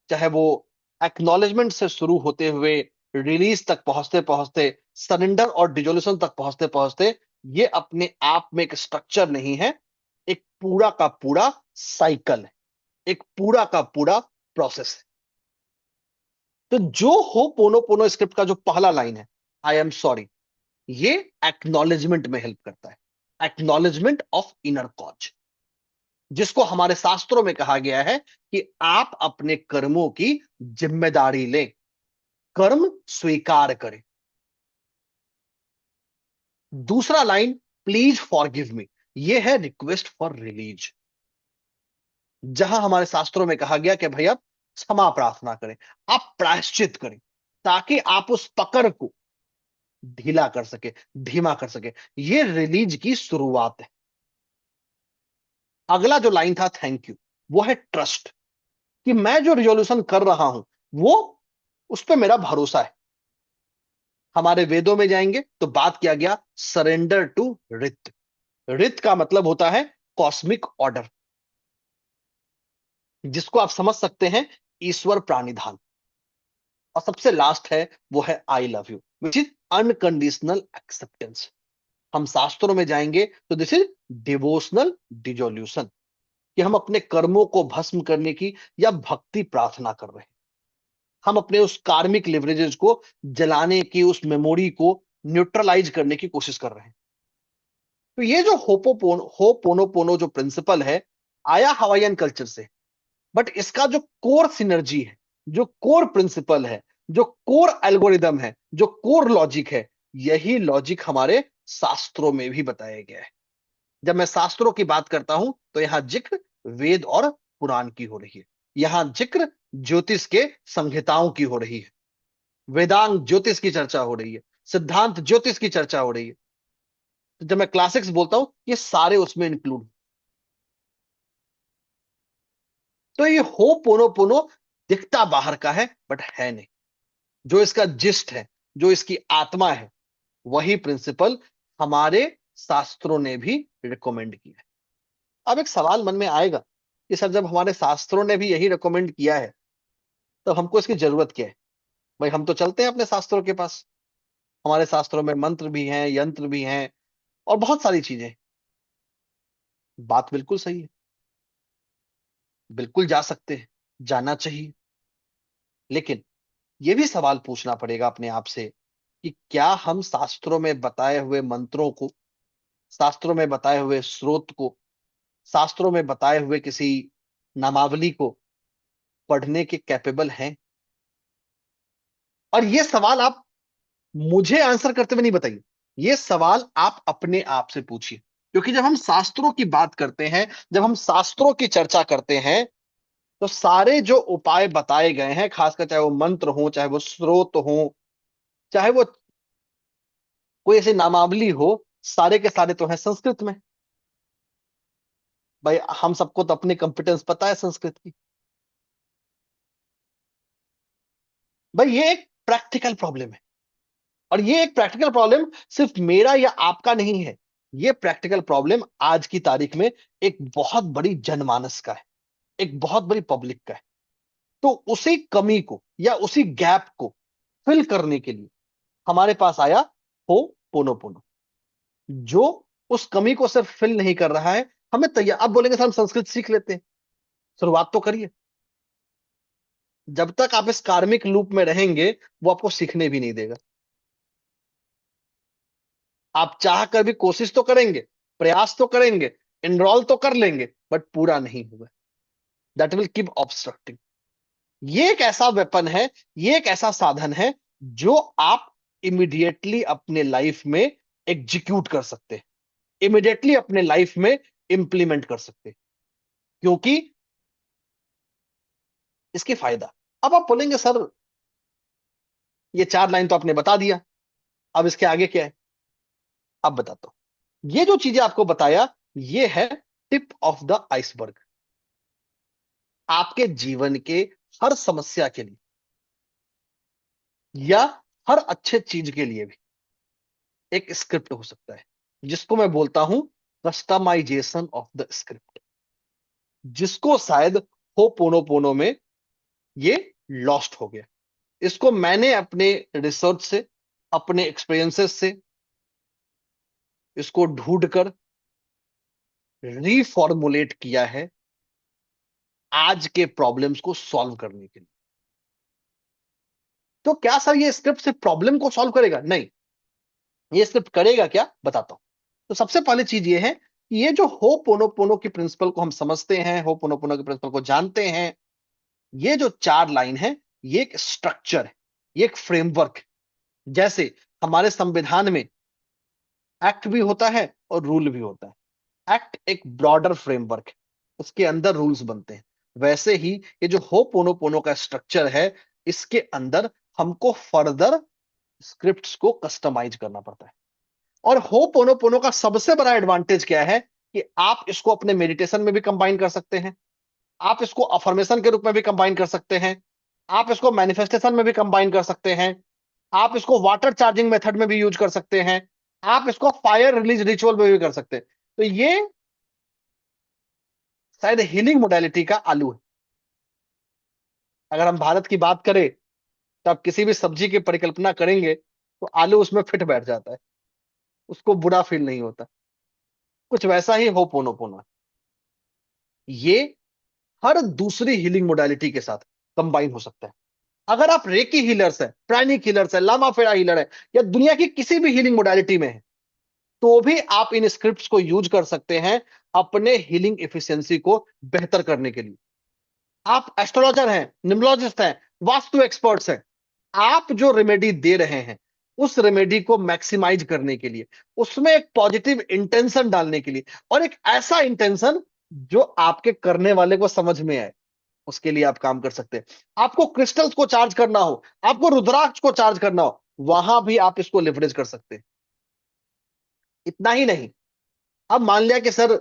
चाहे वो एक्नॉलेजमेंट से शुरू होते हुए रिलीज तक पहुंचते पहुंचते सरेंडर और डिजोल्यूशन तक पहुंचते पहुंचते, ये अपने आप में एक स्ट्रक्चर नहीं है, एक पूरा का पूरा साइकिल है, एक पूरा का पूरा प्रोसेस है। तो जो हो पोनो पोनो स्क्रिप्ट का जो पहला लाइन है, आई एम सॉरी, ये एक्नॉलेजमेंट में हेल्प करता है, एक्नॉलेजमेंट ऑफ इनर कॉज, जिसको हमारे शास्त्रों में कहा गया है कि आप अपने कर्मों की जिम्मेदारी लें, कर्म स्वीकार करें। दूसरा लाइन प्लीज फॉरगिव मी, ये है रिक्वेस्ट फॉर रिलीज, जहां हमारे शास्त्रों में कहा गया कि भाई आप क्षमा प्रार्थना करें, आप प्रायश्चित करें, ताकि आप उस पकड़ को ढीला कर सके, धीमा कर सके। ये रिलीज की शुरुआत है। अगला जो लाइन था थैंक यू, वो है ट्रस्ट, कि मैं जो रिजोल्यूशन कर रहा हूं वो, उस पर मेरा भरोसा है। हमारे वेदों में जाएंगे तो बात किया गया सरेंडर टू रित। रित का मतलब होता है कॉस्मिक ऑर्डर, जिसको आप समझ सकते हैं ईश्वर प्राणिधान। और सबसे लास्ट है, वो है I love you, which is unconditional acceptance. हम शास्त्रों में जाएंगे तो दिस इज डिवोशनल डिजोल्यूशन, कि हम अपने कर्मों को भस्म करने की या भक्ति प्रार्थना कर रहे हैं। हम अपने उस कार्मिक लिवरेजेस को जलाने की, उस मेमोरी को न्यूट्रलाइज करने की कोशिश कर रहे हैं। तो ये जो होपोनोपोनो जो प्रिंसिपल है, आया हवाईयन कल्चर से, बट इसका जो कोर सिनर्जी है, जो कोर प्रिंसिपल है, जो कोर एल्गोरिदम है, जो कोर लॉजिक है, यही लॉजिक हमारे शास्त्रों में भी बताया गया है। जब मैं शास्त्रों की बात करता हूं तो यहां जिक्र वेद और पुराण की हो रही है, यहां जिक्र ज्योतिष के संहिताओं की हो रही है, वेदांग ज्योतिष की चर्चा हो रही है, सिद्धांत ज्योतिष की चर्चा हो रही है। तो जब मैं क्लासिक्स बोलता हूं, ये सारे उसमें इंक्लूड। तो ये हो पोनो पोनो दिखता बाहर का है, बट है नहीं। जो इसका जिस्ट है, जो इसकी आत्मा है, वही प्रिंसिपल हमारे शास्त्रों ने भी रिकमेंड किया है। अब एक सवाल मन में आएगा कि सर, जब हमारे शास्त्रों ने भी यही रिकमेंड किया है, तो हमको इसकी जरूरत क्या है? भाई, हम तो चलते हैं अपने शास्त्रों के पास। हमारे शास्त्रों में मंत्र भी हैं, यंत्र भी हैं, और बहुत सारी चीजें। बात बिल्कुल सही है, बिल्कुल जा सकते हैं, जाना चाहिए। लेकिन यह भी सवाल पूछना पड़ेगा अपने आप से कि क्या हम शास्त्रों में बताए हुए मंत्रों को, शास्त्रों में बताए हुए स्रोत को, शास्त्रों में बताए हुए किसी नामावली को पढ़ने के कैपेबल हैं? और ये सवाल आप मुझे आंसर करते हुए नहीं बताइए, ये सवाल आप अपने आप से पूछिए। क्योंकि जब हम शास्त्रों की बात करते हैं, जब हम शास्त्रों की चर्चा करते हैं, तो सारे जो उपाय बताए गए हैं, खासकर चाहे वो मंत्र हो, चाहे वो स्रोत हो, चाहे वो कोई ऐसी नामावली हो, सारे के सारे तो हैं संस्कृत में। भाई, हम सबको तो अपनी कंपिटेंस पता है संस्कृत की। भाई, ये एक प्रैक्टिकल प्रॉब्लम है। और ये एक प्रैक्टिकल प्रॉब्लम सिर्फ मेरा या आपका नहीं है। ये प्रैक्टिकल प्रॉब्लम आज की तारीख में एक बहुत बड़ी जनमानस का है, एक बहुत बड़ी पब्लिक का है। तो उसी कमी को या उसी गैप को फिल करने के लिए हमारे पास आया हो पोनो पोनो, जो उस कमी को सिर्फ फिल नहीं कर रहा है, हमें तैयार। अब बोलेंगे सर, हम संस्कृत सीख लेते हैं। शुरुआत तो करिए। जब तक आप इस कार्मिक लूप में रहेंगे, वो आपको सीखने भी नहीं देगा। आप चाह कर भी कोशिश तो करेंगे, प्रयास तो करेंगे, एनरोल तो कर लेंगे, बट पूरा नहीं होगा। That will keep obstructing. ये एक ऐसा वेपन है, ये एक ऐसा साधन है, जो आप इमिडिएटली अपने लाइफ में एग्जीक्यूट कर सकते हैं, इमिडिएटली अपने लाइफ में इंप्लीमेंट कर सकते हैं। क्योंकि इसके फायदा। अब आप बोलेंगे सर, ये 4 लाइन तो आपने बता दिया, अब इसके आगे क्या है? अब बताता हूं। ये जो चीजें आपको बताया, ये है टिप ऑफ द आइसबर्ग। आपके जीवन के हर समस्या के लिए, या हर अच्छे चीज के लिए भी एक स्क्रिप्ट हो सकता है, जिसको मैं बोलता हूं कस्टमाइजेशन ऑफ द स्क्रिप्ट, जिसको शायद हो पोनो पोनो में ये लॉस्ट हो गया। इसको मैंने अपने रिसर्च से, अपने एक्सपीरियंसेस से इसको ढूंढ कर रीफॉर्मुलेट किया है आज के प्रॉब्लम्स को सॉल्व करने के लिए। तो क्या सर, ये स्क्रिप्ट सिर्फ प्रॉब्लम को सॉल्व करेगा? नहीं। ये स्क्रिप्ट करेगा क्या, बताता हूं। तो सबसे पहले चीज ये है कि ये जो हो पोनो पोनो की प्रिंसिपल को हम समझते हैं, हो पोनो पोनो के प्रिंसिपल को जानते हैं, ये जो 4 लाइन है, ये एक स्ट्रक्चर है, ये एक फ्रेमवर्क है। जैसे हमारे संविधान में एक्ट भी होता है और रूल भी होता है। एक्ट एक ब्रॉडर फ्रेमवर्क है, उसके अंदर रूल्स बनते हैं। वैसे ही ये जो हो पोनो पोनो का स्ट्रक्चर है, इसके अंदर हमको फर्दर स्क्रिप्ट्स को कस्टमाइज करना पड़ता है। और हो पोनो पोनो का सबसे बड़ा एडवांटेज क्या है कि आप इसको अपने मेडिटेशन में भी कंबाइन कर सकते हैं, आप इसको अफर्मेशन के रूप में भी कंबाइन कर सकते हैं, आप इसको मैनिफेस्टेशन में भी कंबाइन कर सकते हैं, आप इसको वाटर चार्जिंग मेथड में भी यूज कर सकते हैं, आप इसको फायर रिलीज रिचुअल में भी कर सकते हैं। तो ये शायद हीलिंग मोडेलिटी का आलू है। अगर हम भारत की बात करें, तो आप किसी भी सब्जी की परिकल्पना करेंगे तो आलू उसमें फिट बैठ जाता है, उसको बुरा फील नहीं होता। कुछ वैसा ही होपोनोपोनो। ये हर दूसरी हीलिंग मोडालिटी के साथ कंबाइन हो सकता है। अगर आप रेकी हीलर्स है, प्राणिक हीलर्स है, लामा फेरा हीलर है, या दुनिया की किसी भी हीलिंग मोडालिटी में है, तो भी आप इन स्क्रिप्ट्स को यूज कर सकते हैं अपने हीलिंग एफिशिएंसी को बेहतर करने के लिए। आप एस्ट्रोलॉजर हैं, न्यूमरोलॉजिस्ट हैं, वास्तु एक्सपर्ट्स हैं, आप जो रेमेडी दे रहे हैं उस रेमेडी को मैक्सिमाइज करने के लिए, उसमें एक पॉजिटिव इंटेंशन डालने के लिए, और एक ऐसा इंटेंशन जो आपके करने वाले को समझ में आए, उसके लिए आप काम कर सकते हैं। आपको क्रिस्टल्स को चार्ज करना हो, आपको रुद्राक्ष को चार्ज करना हो, वहां भी आप इसको लिवरेज कर सकते हैं। इतना ही नहीं, अब मान लिया कि सर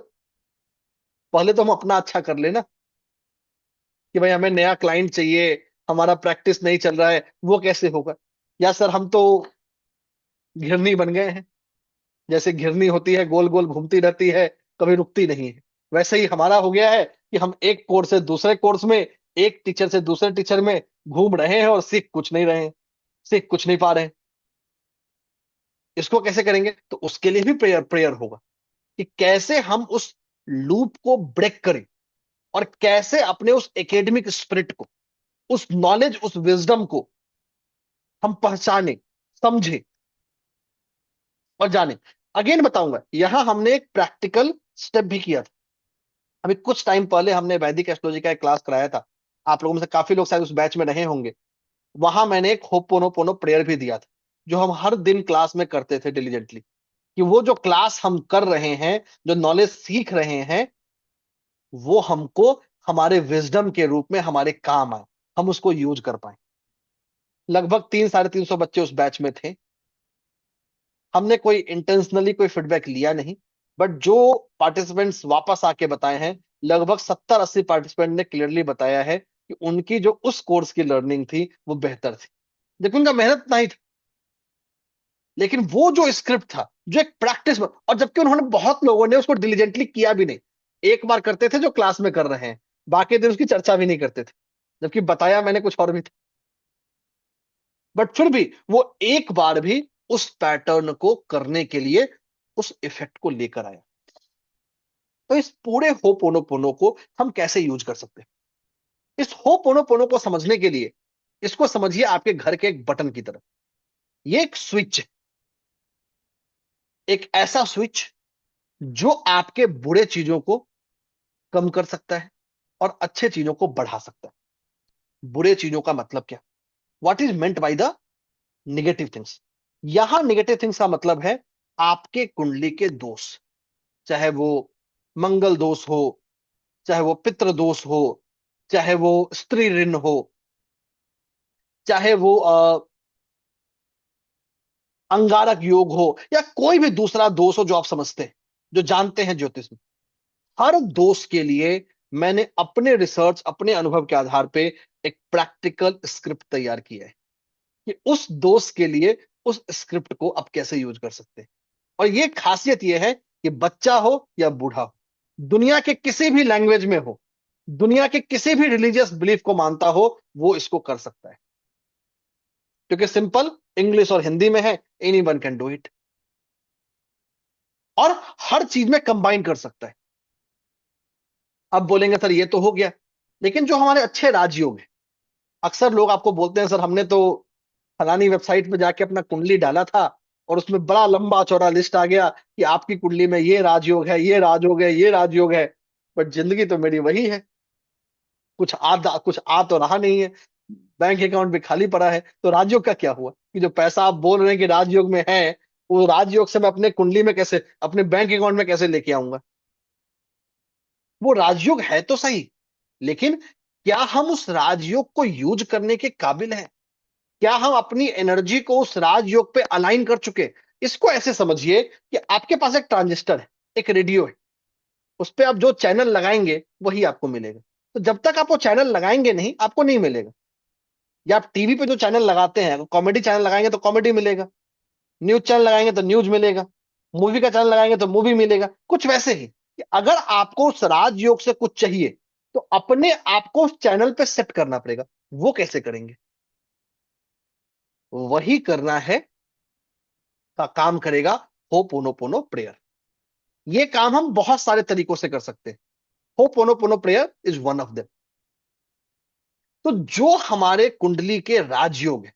पहले तो हम अपना अच्छा कर लेना, कि भाई हमें नया क्लाइंट चाहिए, हमारा प्रैक्टिस नहीं चल रहा है, वो कैसे होगा? या सर हम तो घिरनी बन गए हैं, जैसे घिरनी होती है गोल गोल घूमती रहती है, कभी रुकती नहीं है, वैसे ही हमारा हो गया है कि हम एक कोर्स से दूसरे कोर्स में, एक टीचर से दूसरे टीचर में घूम रहे हैं और सीख कुछ नहीं रहे हैं, सीख कुछ नहीं पा रहे हैं। इसको कैसे करेंगे? तो उसके लिए भी प्रेयर प्रेयर होगा, कि कैसे हम उस लूप को ब्रेक करें, और कैसे अपने उस एकेडमिक स्पिरिट को, उस नॉलेज, उस विजडम को हम पहचाने, समझे और जाने। अगेन बताऊंगा, यहां हमने एक प्रैक्टिकल स्टेप भी किया था। अभी कुछ टाइम पहले हमने वैदिक एस्ट्रोलॉजी का एक क्लास कराया था, आप लोगों में से काफी लोग शायद उस बैच में रहे होंगे। वहां मैंने एक होपोनोपोनो प्रेयर भी दिया था, जो हम हर दिन क्लास में करते थे डिलीजेंटली, कि वो जो क्लास हम कर रहे हैं, जो नॉलेज सीख रहे हैं, वो हमको हमारे विजडम के रूप में हमारे काम आए, हम उसको यूज कर पाए। लगभग 300-350 बच्चे उस बैच में थे। हमने कोई इंटेंशनली कोई फीडबैक लिया नहीं, बट जो पार्टिसिपेंट्स वापस आके बताए हैं, लगभग 70-80 पार्टिसिपेंट ने क्लियरली बताया है कि उनकी जो उस कोर्स की लर्निंग थी वो बेहतर थी। देखो उनका मेहनत नहीं था, लेकिन वो जो स्क्रिप्ट था, जो एक प्रैक्टिस, और जबकि उन्होंने, बहुत लोगों ने उसको डिलीजेंटली किया भी नहीं। एक बार करते थे जो क्लास में कर रहे हैं, बाकी दिन उसकी चर्चा भी नहीं करते थे, जबकि बताया मैंने कुछ और भी था। बट फिर भी वो एक बार भी उस पैटर्न को करने के लिए उस इफेक्ट को लेकर आया। तो इस पूरे होपोनोपोनो को हम कैसे यूज कर सकते हैं? इस होपोनोपोनो को समझने के लिए इसको समझिए आपके घर के एक बटन की तरह। ये एक स्विच है, एक ऐसा स्विच जो आपके बुरे चीजों को कम कर सकता है और अच्छे चीजों को बढ़ा सकता है। बुरे चीजों का मतलब क्या? What is meant by the negative things? यहां नेगेटिव थिंग्स का मतलब है आपके कुंडली के दोष, चाहे वो मंगल दोष हो, चाहे वो पितृ दोष हो, चाहे वो स्त्री ऋण हो, चाहे वो अंगारक योग हो, या कोई भी दूसरा दोष हो जो आप समझते हैं, जो जानते हैं ज्योतिष में। हर दोष के लिए मैंने अपने रिसर्च, अपने अनुभव के आधार पे एक प्रैक्टिकल स्क्रिप्ट तैयार किया है, कि उस दोष के लिए उस स्क्रिप्ट को आप कैसे यूज कर सकते हैं। और ये खासियत ये है कि बच्चा हो या बूढ़ा हो, दुनिया के किसी भी लैंग्वेज में हो, दुनिया के किसी भी रिलीजियस बिलीफ को मानता हो, वो इसको कर सकता है, क्योंकि सिंपल इंग्लिश और हिंदी में है, any one can do it, और हर चीज में कंबाइन कर सकता है। अब बोलेंगे सर ये तो हो गया, लेकिन जो हमारे अच्छे राजयोग हैं, अक्सर लोग आपको बोलते हैं सर हमने तो फलानी वेबसाइट पे जाके अपना कुंडली डाला था, और उसमें बड़ा लंबा चौड़ा लिस्ट आ गया कि आपकी कुंडली में ये राजयोग है, ये राजयोग है, ये राजयोग है। बट जिंदगी तो मेरी वही है, कुछ आ तो रहा नहीं है, बैंक अकाउंट भी खाली पड़ा है। तो राजयोग का क्या हुआ? कि जो पैसा आप बोल रहे हैं कि राजयोग में है, वो राजयोग से मैं अपने कुंडली में कैसे, अपने बैंक अकाउंट में कैसे लेके आऊंगा? वो राजयोग है तो सही, लेकिन क्या हम उस राजयोग को यूज करने के काबिल हैं? क्या हम अपनी एनर्जी को उस राजयोग पे अलाइन कर चुके? इसको ऐसे समझिए कि आपके पास एक ट्रांजिस्टर है, एक रेडियो है, उस पे आप जो चैनल लगाएंगे वही आपको मिलेगा। तो जब तक आप वो चैनल लगाएंगे नहीं, आपको नहीं मिलेगा। या आप टीवी पे जो चैनल लगाते हैं, कॉमेडी चैनल लगाएंगे तो कॉमेडी मिलेगा, न्यूज चैनल लगाएंगे तो न्यूज मिलेगा, मूवी का चैनल लगाएंगे तो मूवी मिलेगा। कुछ वैसे ही कि अगर आपको उस राजयोग से कुछ चाहिए, तो अपने आप को उस चैनल पे सेट करना पड़ेगा। वो कैसे करेंगे? वही करना है का काम करेगा होपोनोपोनो प्रेयर। ये काम हम बहुत सारे तरीकों से कर सकते हैं। Ho'oponopono prayer is one of them. तो जो हमारे कुंडली के राजयोग है,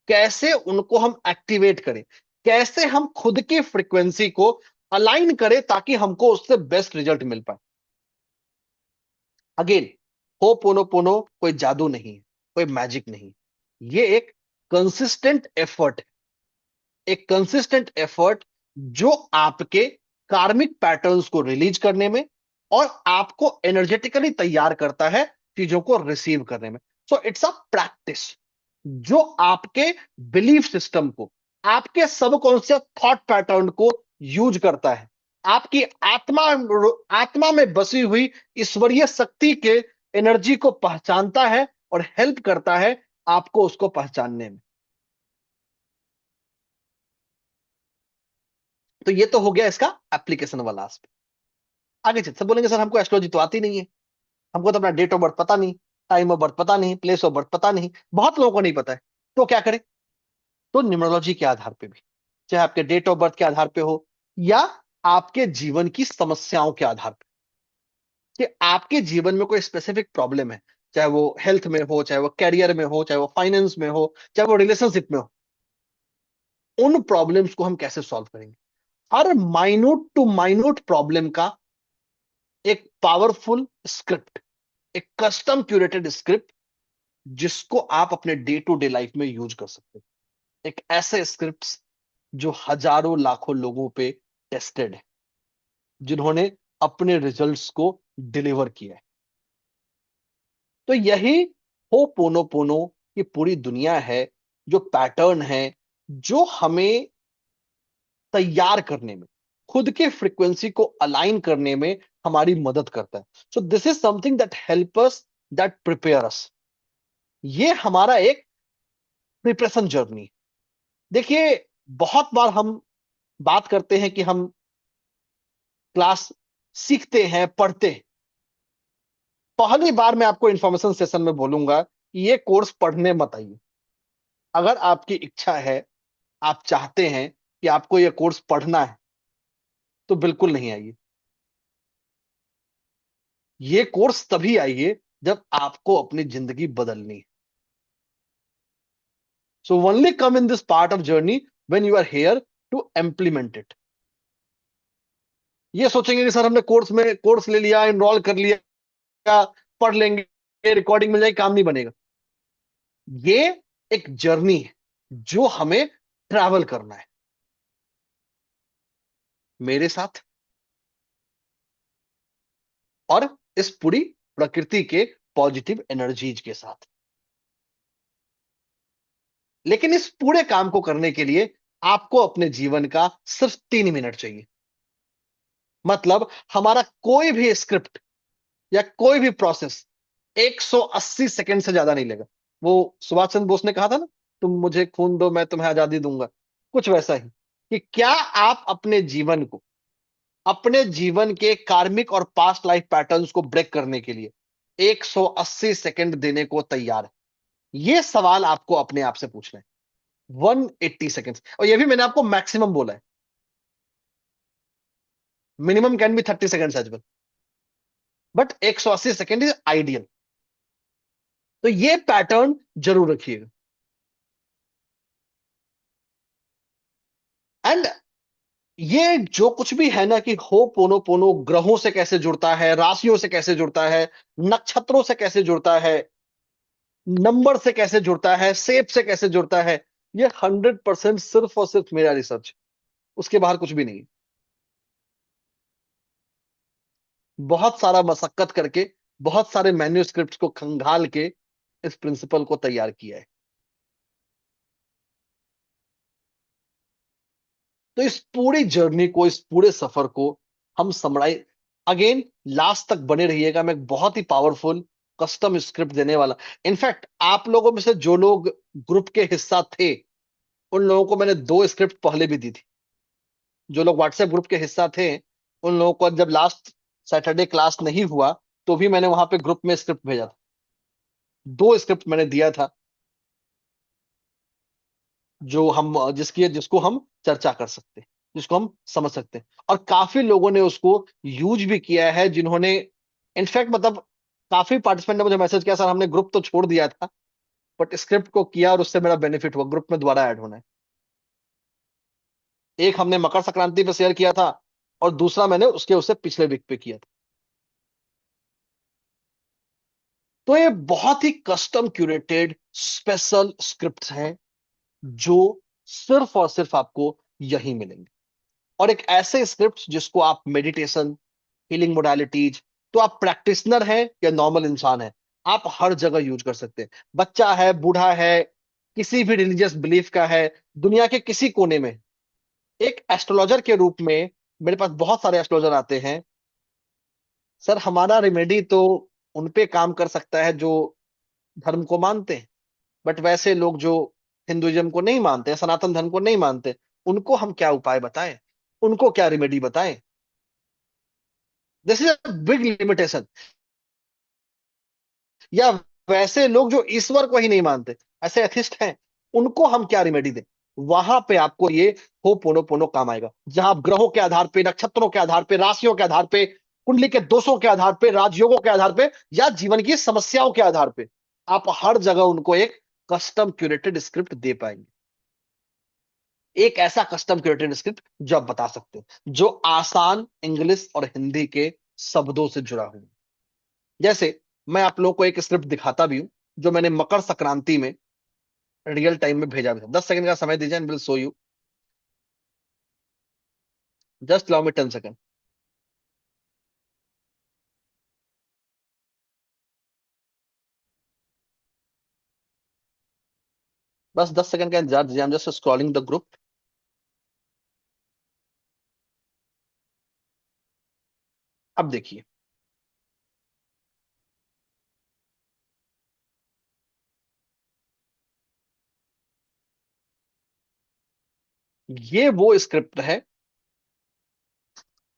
कैसे उनको हम एक्टिवेट करें, कैसे हम खुद की फ्रीक्वेंसी को अलाइन करें ताकि हमको उससे बेस्ट रिजल्ट मिल पाए। अगेन, होपोनोपोनो कोई जादू नहीं है, कोई मैजिक नहीं है। ये एक कंसिस्टेंट एफर्ट, एक कंसिस्टेंट एफर्ट जो आपके कार्मिक पैटर्न्स को रिलीज करने में और आपको एनर्जेटिकली तैयार करता है चीजों को रिसीव करने में। सो इट्स अ प्रैक्टिस जो आपके बिलीफ सिस्टम को, आपके सबकॉन्शियस थॉट पैटर्न को यूज करता है, आपकी आत्मा, आत्मा में बसी हुई ईश्वरीय शक्ति के एनर्जी को पहचानता है और हेल्प करता है आपको उसको पहचानने में। तो ये तो हो गया इसका एप्लीकेशन वाला एस्पेक्ट। आगे चल सब बोलेंगे सर हमको एस्ट्रोलॉजी तो आती नहीं है, हमको तो अपना डेट ऑफ बर्थ पता नहीं, टाइम ऑफ बर्थ पता नहीं, प्लेस ऑफ बर्थ पता नहीं, बहुत लोगों को नहीं पता है। तो क्या करें? तो न्यूमरोलॉजी के आधार पे भी, चाहे आपके डेट ऑफ बर्थ के आधार पे हो या आपके जीवन की समस्याओं के आधार पे, कि आपके जीवन में कोई स्पेसिफिक प्रॉब्लम है, चाहे वो हेल्थ में हो, चाहे वो कैरियर में हो, चाहे वो फाइनेंस में हो, चाहे वो रिलेशनशिप में हो, उन प्रॉब्लम्स को हम कैसे सॉल्व करेंगे। हर माइन्यूट टू माइन्यूट प्रॉब्लम का एक पावरफुल स्क्रिप्ट, एक कस्टम क्यूरेटेड स्क्रिप्ट जिसको आप अपने डे टू डे लाइफ में यूज कर सकते हैं। एक ऐसे स्क्रिप्ट्स जो हजारों लाखों लोगों पे टेस्टेड है, जिन्होंने अपने रिजल्ट्स को डिलीवर किया है। तो यही हो पोनो पोनो की पूरी दुनिया है, जो पैटर्न है जो हमें तैयार करने में, खुद के फ्रीक्वेंसी को अलाइन करने में हमारी मदद करता है। So this is something that help us, that prepare अस। ये हमारा एक प्रिपरेशन जर्नी। देखिए, बहुत बार हम बात करते हैं कि हम क्लास सीखते हैं, पढ़ते हैं। पहली बार मैं आपको इंफॉर्मेशन सेशन में बोलूंगा कि ये कोर्स पढ़ने मत आइए। अगर आपकी इच्छा है, आप चाहते हैं कि आपको ये कोर्स पढ़ना है, तो बिल्कुल नहीं आइए। ये कोर्स तभी आइए जब आपको अपनी जिंदगी बदलनी है। So only come in this part of journey when you are here to implement it. ये सोचेंगे कि सर हमने कोर्स ले लिया, एनरोल कर लिया, पढ़ लेंगे, रिकॉर्डिंग मिल जाएगी, काम नहीं बनेगा। ये एक जर्नी है जो हमें ट्रैवल करना है मेरे साथ और इस पूरी प्रकृति के पॉजिटिव एनर्जीज के साथ। लेकिन इस पूरे काम को करने के लिए आपको अपने जीवन का सिर्फ 3 मिनट चाहिए। मतलब हमारा कोई भी स्क्रिप्ट या कोई भी प्रोसेस 180 सेकंड से ज्यादा नहीं लेगा। वो सुभाष चंद्र बोस ने कहा था ना, तुम मुझे खून दो मैं तुम्हें आजादी दूंगा। कुछ वैसा ही, कि क्या आप अपने जीवन के कार्मिक और पास्ट लाइफ पैटर्न्स को ब्रेक करने के लिए 180 सेकंड देने को तैयार है? ये सवाल आपको अपने आप से पूछना है। 180 सेकंड्स, और ये भी मैंने आपको मैक्सिमम बोला है। Minimum can be 30 seconds as well, but 180 second is ideal. तो ये पैटर्न जरूर रखिएगा। एंड ये जो कुछ भी है ना, कि हो पोनो पोनो ग्रहों से कैसे जुड़ता है, राशियों से कैसे जुड़ता है, नक्षत्रों से कैसे जुड़ता है, नंबर से कैसे जुड़ता है, शेप से कैसे जुड़ता है, ये 100% सिर्फ और सिर्फ मेरा रिसर्च, उसके बाहर कुछ भी नहीं। बहुत सारा मशक्कत करके, बहुत सारे मैन्यूस्क्रिप्ट को खंगाल के इस प्रिंसिपल को तैयार किया है। तो इस पूरी जर्नी को, इस पूरे सफर को हम समराइज, अगेन लास्ट तक बने रहिएगा। मैं एक बहुत ही पावरफुल कस्टम स्क्रिप्ट देने वाला। इनफैक्ट आप लोगों में से जो लोग ग्रुप के हिस्सा थे, उन लोगों को मैंने 2 स्क्रिप्ट पहले भी दी थी। जो लोग व्हाट्सएप ग्रुप के हिस्सा थे, उन लोगों को जब लास्ट सैटरडे क्लास नहीं हुआ, तो भी मैंने वहां पे ग्रुप में स्क्रिप्ट भेजा था। 2 स्क्रिप्ट मैंने दिया था। जो हम जिसकी जिसको हम चर्चा कर सकते हैं, जिसको हम समझ सकते हैं। और काफी लोगों ने उसको यूज भी किया है, जिन्होंने इनफैक्ट मतलब काफी पार्टिसिपेंट ने मुझे मैसेज किया, सर हमने ग्रुप तो छोड़ दिया था बट स्क्रिप्ट को किया और उससे मेरा बेनिफिट हुआ, ग्रुप में दोबारा ऐड होना है। एक हमने मकर संक्रांति पे शेयर किया था, और दूसरा मैंने उससे पिछले वीक पे किया था। तो ये बहुत ही कस्टम क्यूरेटेड स्पेशल स्क्रिप्ट्स हैं, जो सिर्फ और सिर्फ आपको यहीं मिलेंगे। और एक ऐसे स्क्रिप्ट जिसको आप मेडिटेशन, हीलिंग मोडालिटीज, तो आप प्रैक्टिशनर हैं या नॉर्मल इंसान है, आप हर जगह यूज कर सकते हैं। बच्चा है, बूढ़ा है, किसी भी रिलीजियस बिलीफ का है, दुनिया के किसी कोने में। एक एस्ट्रोलॉजर के रूप में मेरे पास बहुत सारे एस्ट्रोलॉजर आते हैं, सर हमारा रेमेडी तो उनपे काम कर सकता है जो धर्म को मानते हैं, बट वैसे लोग जो हिंदुइज्म को नहीं मानते, सनातन धर्म को नहीं मानते, उनको हम क्या उपाय बताएं, उनको क्या रेमेडी बताएं। This is a big limitation. या वैसे लोग जो ईश्वर को ही नहीं मानते, ऐसे एथिस्ट हैं, उनको हम क्या रिमेडी दें। वहां पे आपको ये हो पोनो पोनो काम आएगा, जहां आप ग्रहों के आधार पे, नक्षत्रों के आधार पे, राशियों के आधार पे, कुंडली के दोषों के आधार पे, राजयोगों के आधार पे, या जीवन की समस्याओं के आधार पे, आप हर जगह उनको एक कस्टम क्यूरेटेड स्क्रिप्ट दे पाएंगे। एक ऐसा कस्टम क्यूरेटेड स्क्रिप्ट जो आप बता सकते हैं, जो आसान इंग्लिश और हिंदी के शब्दों से जुड़ा हुआ है। जैसे मैं आप लोगों को एक स्क्रिप्ट दिखाता भी हूं, जो मैंने मकर संक्रांति में रियल टाइम में भेजा भी था। 10 सेकंड का समय दीजिए and will show you. Just allow me 10 second. बस 10 सेकंड का इंतजार दीजिए, आई am just scrolling the group. अब देखिए, ये वो स्क्रिप्ट है,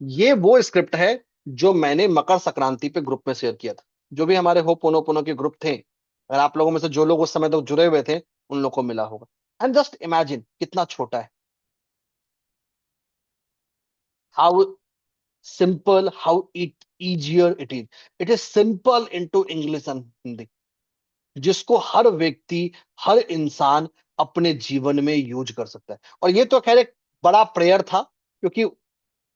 ये वो स्क्रिप्ट है जो मैंने मकर संक्रांति पे ग्रुप में शेयर किया था। जो भी हमारे हो पोनो पोनो के ग्रुप थे, अगर आप लोगों में से जो लोग उस समय तक जुड़े हुए थे, उन लोगों को मिला होगा। एंड जस्ट इमेजिन कितना छोटा है, how simple, how it easier it is. It is simple into English and Hindi, जिसको हर व्यक्ति, हर इंसान अपने जीवन में यूज कर सकता है। और ये तो खैर एक बड़ा प्रेयर था, क्योंकि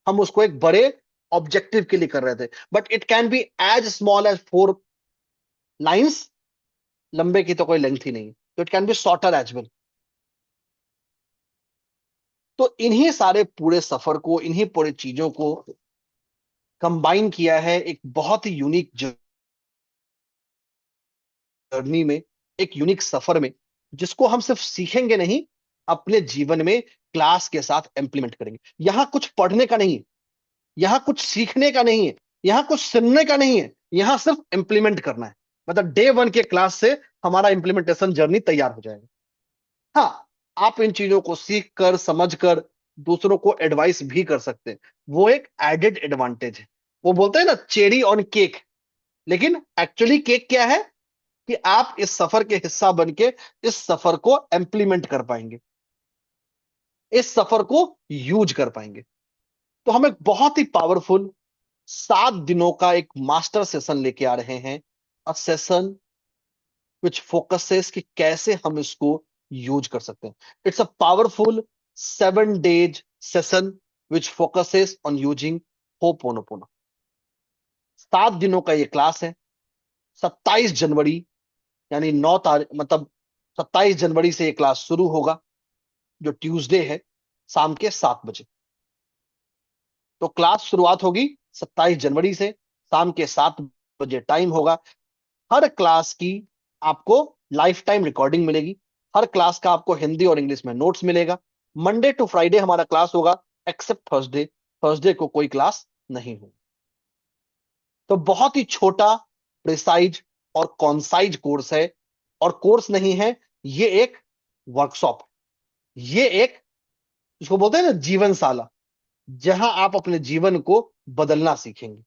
हम उसको एक बड़े ऑब्जेक्टिव के लिए कर रहे थे, but it can be as small as 4 lines. लंबे की तो कोई लेंथ ही नहीं है, तो it can be shorter as well. तो इन्हीं सारे पूरे सफर को, इन्हीं पूरे चीजों को कंबाइन किया है एक बहुत ही यूनिक जर्नी में, एक यूनिक सफर में, जिसको हम सिर्फ सीखेंगे नहीं, अपने जीवन में क्लास के साथ इंप्लीमेंट करेंगे। यहां कुछ पढ़ने का नहीं है, यहां कुछ सीखने का नहीं है, यहां कुछ सुनने का नहीं है, यहां सिर्फ इंप्लीमेंट करना है। मतलब डे 1 के क्लास से हमारा इंप्लीमेंटेशन जर्नी तैयार हो जाएगा। हाँ, आप इन चीजों को सीख कर, समझ कर, दूसरों को एडवाइस भी कर सकते हैं। वो एक एडेड एडवांटेज है। वो बोलते हैं ना, चेरी ऑन केक। लेकिन एक्चुअली केक क्या है, कि आप इस सफर के हिस्सा बन के इस सफर को इंप्लीमेंट कर पाएंगे, इस सफर को यूज कर पाएंगे। तो हम एक बहुत ही पावरफुल 7 दिनों का एक मास्टर सेशन लेके आ रहे हैं। अ सेशन विच फोकसेस कि कैसे हम इसको यूज कर सकते हैं। It's a powerful 7 days session which focuses on using ho'oponopono. 7 दिनों का ये क्लास है। 27 जनवरी, यानी 9 तारीख, मतलब 27 जनवरी से ये क्लास शुरू होगा, जो ट्यूसडे है, शाम के 7 बजे। तो क्लास शुरुआत होगी 27 जनवरी से, शाम के 7 बजे टाइम होगा। हर क्लास की आपको लाइफ टाइम रिकॉर्डिंग मिलेगी। हर क्लास का आपको हिंदी और इंग्लिश में नोट्स मिलेगा। मंडे टू फ्राइडे हमारा क्लास होगा, एक्सेप्ट थर्सडे। थर्सडे को कोई क्लास नहीं होगी। तो बहुत ही छोटा, प्रिसाइज और कॉन्साइज कोर्स है। और कोर्स नहीं है, ये एक वर्कशॉप, ये एक, इसको बोलते हैं ना, जीवनशाला, जहां आप अपने जीवन को बदलना सीखेंगे।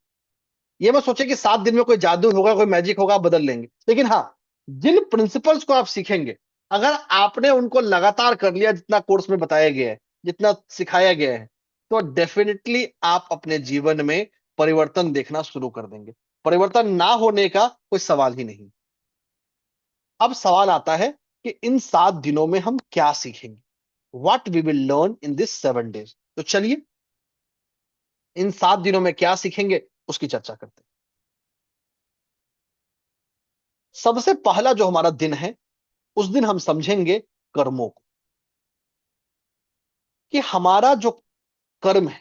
ये मत सोचे कि 7 दिन में कोई जादू होगा, कोई मैजिक होगा, आप बदल लेंगे। लेकिन हाँ, जिन प्रिंसिपल्स को आप सीखेंगे, अगर आपने उनको लगातार कर लिया जितना कोर्स में बताया गया है, जितना सिखाया गया है, तो डेफिनेटली आप अपने जीवन में परिवर्तन देखना शुरू कर देंगे। परिवर्तन ना होने का कोई सवाल ही नहीं। अब सवाल आता है कि इन 7 दिनों में हम क्या सीखेंगे। What we will learn in this 7 days. तो चलिए, इन 7 दिनों में क्या सीखेंगे उसकी चर्चा करते हैं। सबसे पहला जो हमारा दिन है, उस दिन हम समझेंगे कर्मों को, कि हमारा जो कर्म है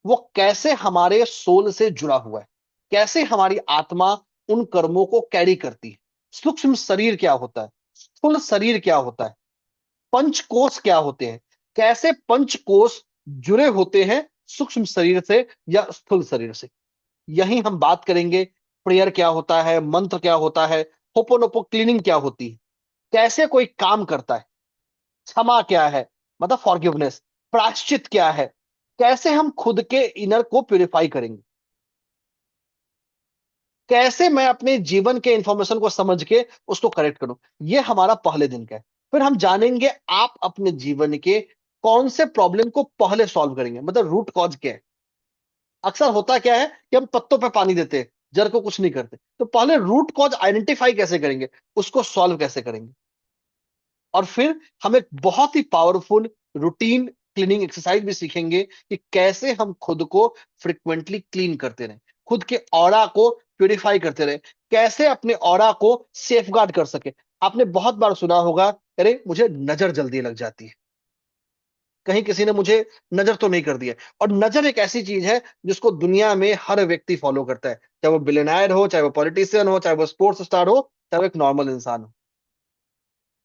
वो कैसे हमारे सोल से जुड़ा हुआ है, कैसे हमारी आत्मा उन कर्मों को कैरी करती है। सूक्ष्म शरीर क्या होता है, स्थूल शरीर क्या होता है, पंचकोश क्या होते हैं, कैसे पंचकोश जुड़े होते हैं सूक्ष्म शरीर से या स्थूल शरीर से। यही हम बात करेंगे। प्रेयर क्या होता है, मंत्र क्या होता है, होपोनोपो क्लीनिंग क्या होती है, कैसे कोई काम करता है, क्षमा क्या है, मतलब फॉरगिवनेस, प्रायश्चित क्या है, कैसे हम खुद के इनर को प्यूरिफाई करेंगे, कैसे मैं अपने जीवन के इंफॉर्मेशन को समझ के उसको करेक्ट करूं। ये हमारा पहले दिन का है। फिर हम जानेंगे आप अपने जीवन के कौन से प्रॉब्लम को पहले सॉल्व करेंगे, मतलब रूट कॉज क्या है। अक्सर होता क्या है कि हम पत्तों पे पानी देते हैं, जड़ को कुछ नहीं करते। तो पहले रूट कॉज आइडेंटिफाई कैसे करेंगे, उसको सॉल्व कैसे करेंगे। और फिर हम एक बहुत ही पावरफुल रूटीन क्लीनिंग एक्सरसाइज भी सीखेंगे कि कैसे हम खुद को फ्रिक्वेंटली क्लीन करते रहें, खुद के ऑरा को प्यूरिफाई करते रहें, कैसे अपने ऑरा को सेफगार्ड कर सके। आपने बहुत बार सुना होगा, अरे मुझे नजर जल्दी लग जाती है, कहीं किसी ने मुझे नजर तो नहीं कर दिया। और नजर एक ऐसी चीज है जिसको दुनिया में हर व्यक्ति फॉलो करता है, चाहे वो बिलियनर हो, चाहे वो पॉलिटिशियन हो, चाहे वो स्पोर्ट्स स्टार हो, चाहे वो एक नॉर्मल इंसान हो।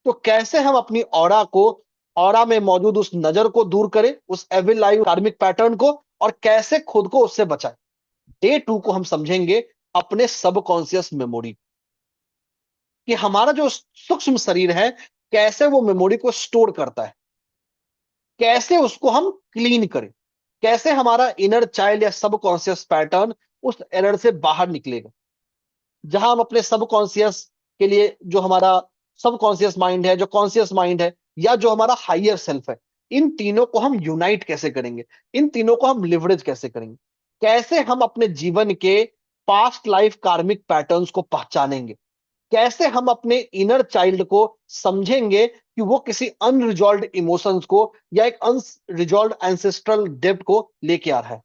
तो कैसे हम अपनी ऑरा को, ऑरा में मौजूद उस नजर को दूर करें, उस एविल लाइव कार्मिक पैटर्न को, और कैसे खुद को उससे बचाएं। डे 2 को हम समझेंगे अपने सबकॉन्शियस मेमोरी, कि हमारा जो सूक्ष्म शरीर है कैसे वो मेमोरी को स्टोर करता है, कैसे उसको हम क्लीन करें, कैसे हमारा इनर चाइल्ड या सबकॉन्शियस पैटर्न उस एरर से बाहर निकलेगा। जहां हम अपने सबकॉन्शियस के लिए, जो हमारा सबकॉन्शियस माइंड है, जो कॉन्शियस माइंड है, या जो हमारा हाइयर सेल्फ है, इन तीनों को हम यूनाइट कैसे करेंगे, इन तीनों को हम लिवरेज कैसे करेंगे, कैसे हम अपने जीवन के पास्ट लाइफ कार्मिक पैटर्न्स को पहचानेंगे, कैसे हम अपने इनर चाइल्ड को समझेंगे कि वो किसी अनरिजॉल्व इमोशंस को या एक अनरिजॉल्व एंसेस्ट्रल डेब्ट को लेके आ रहा है।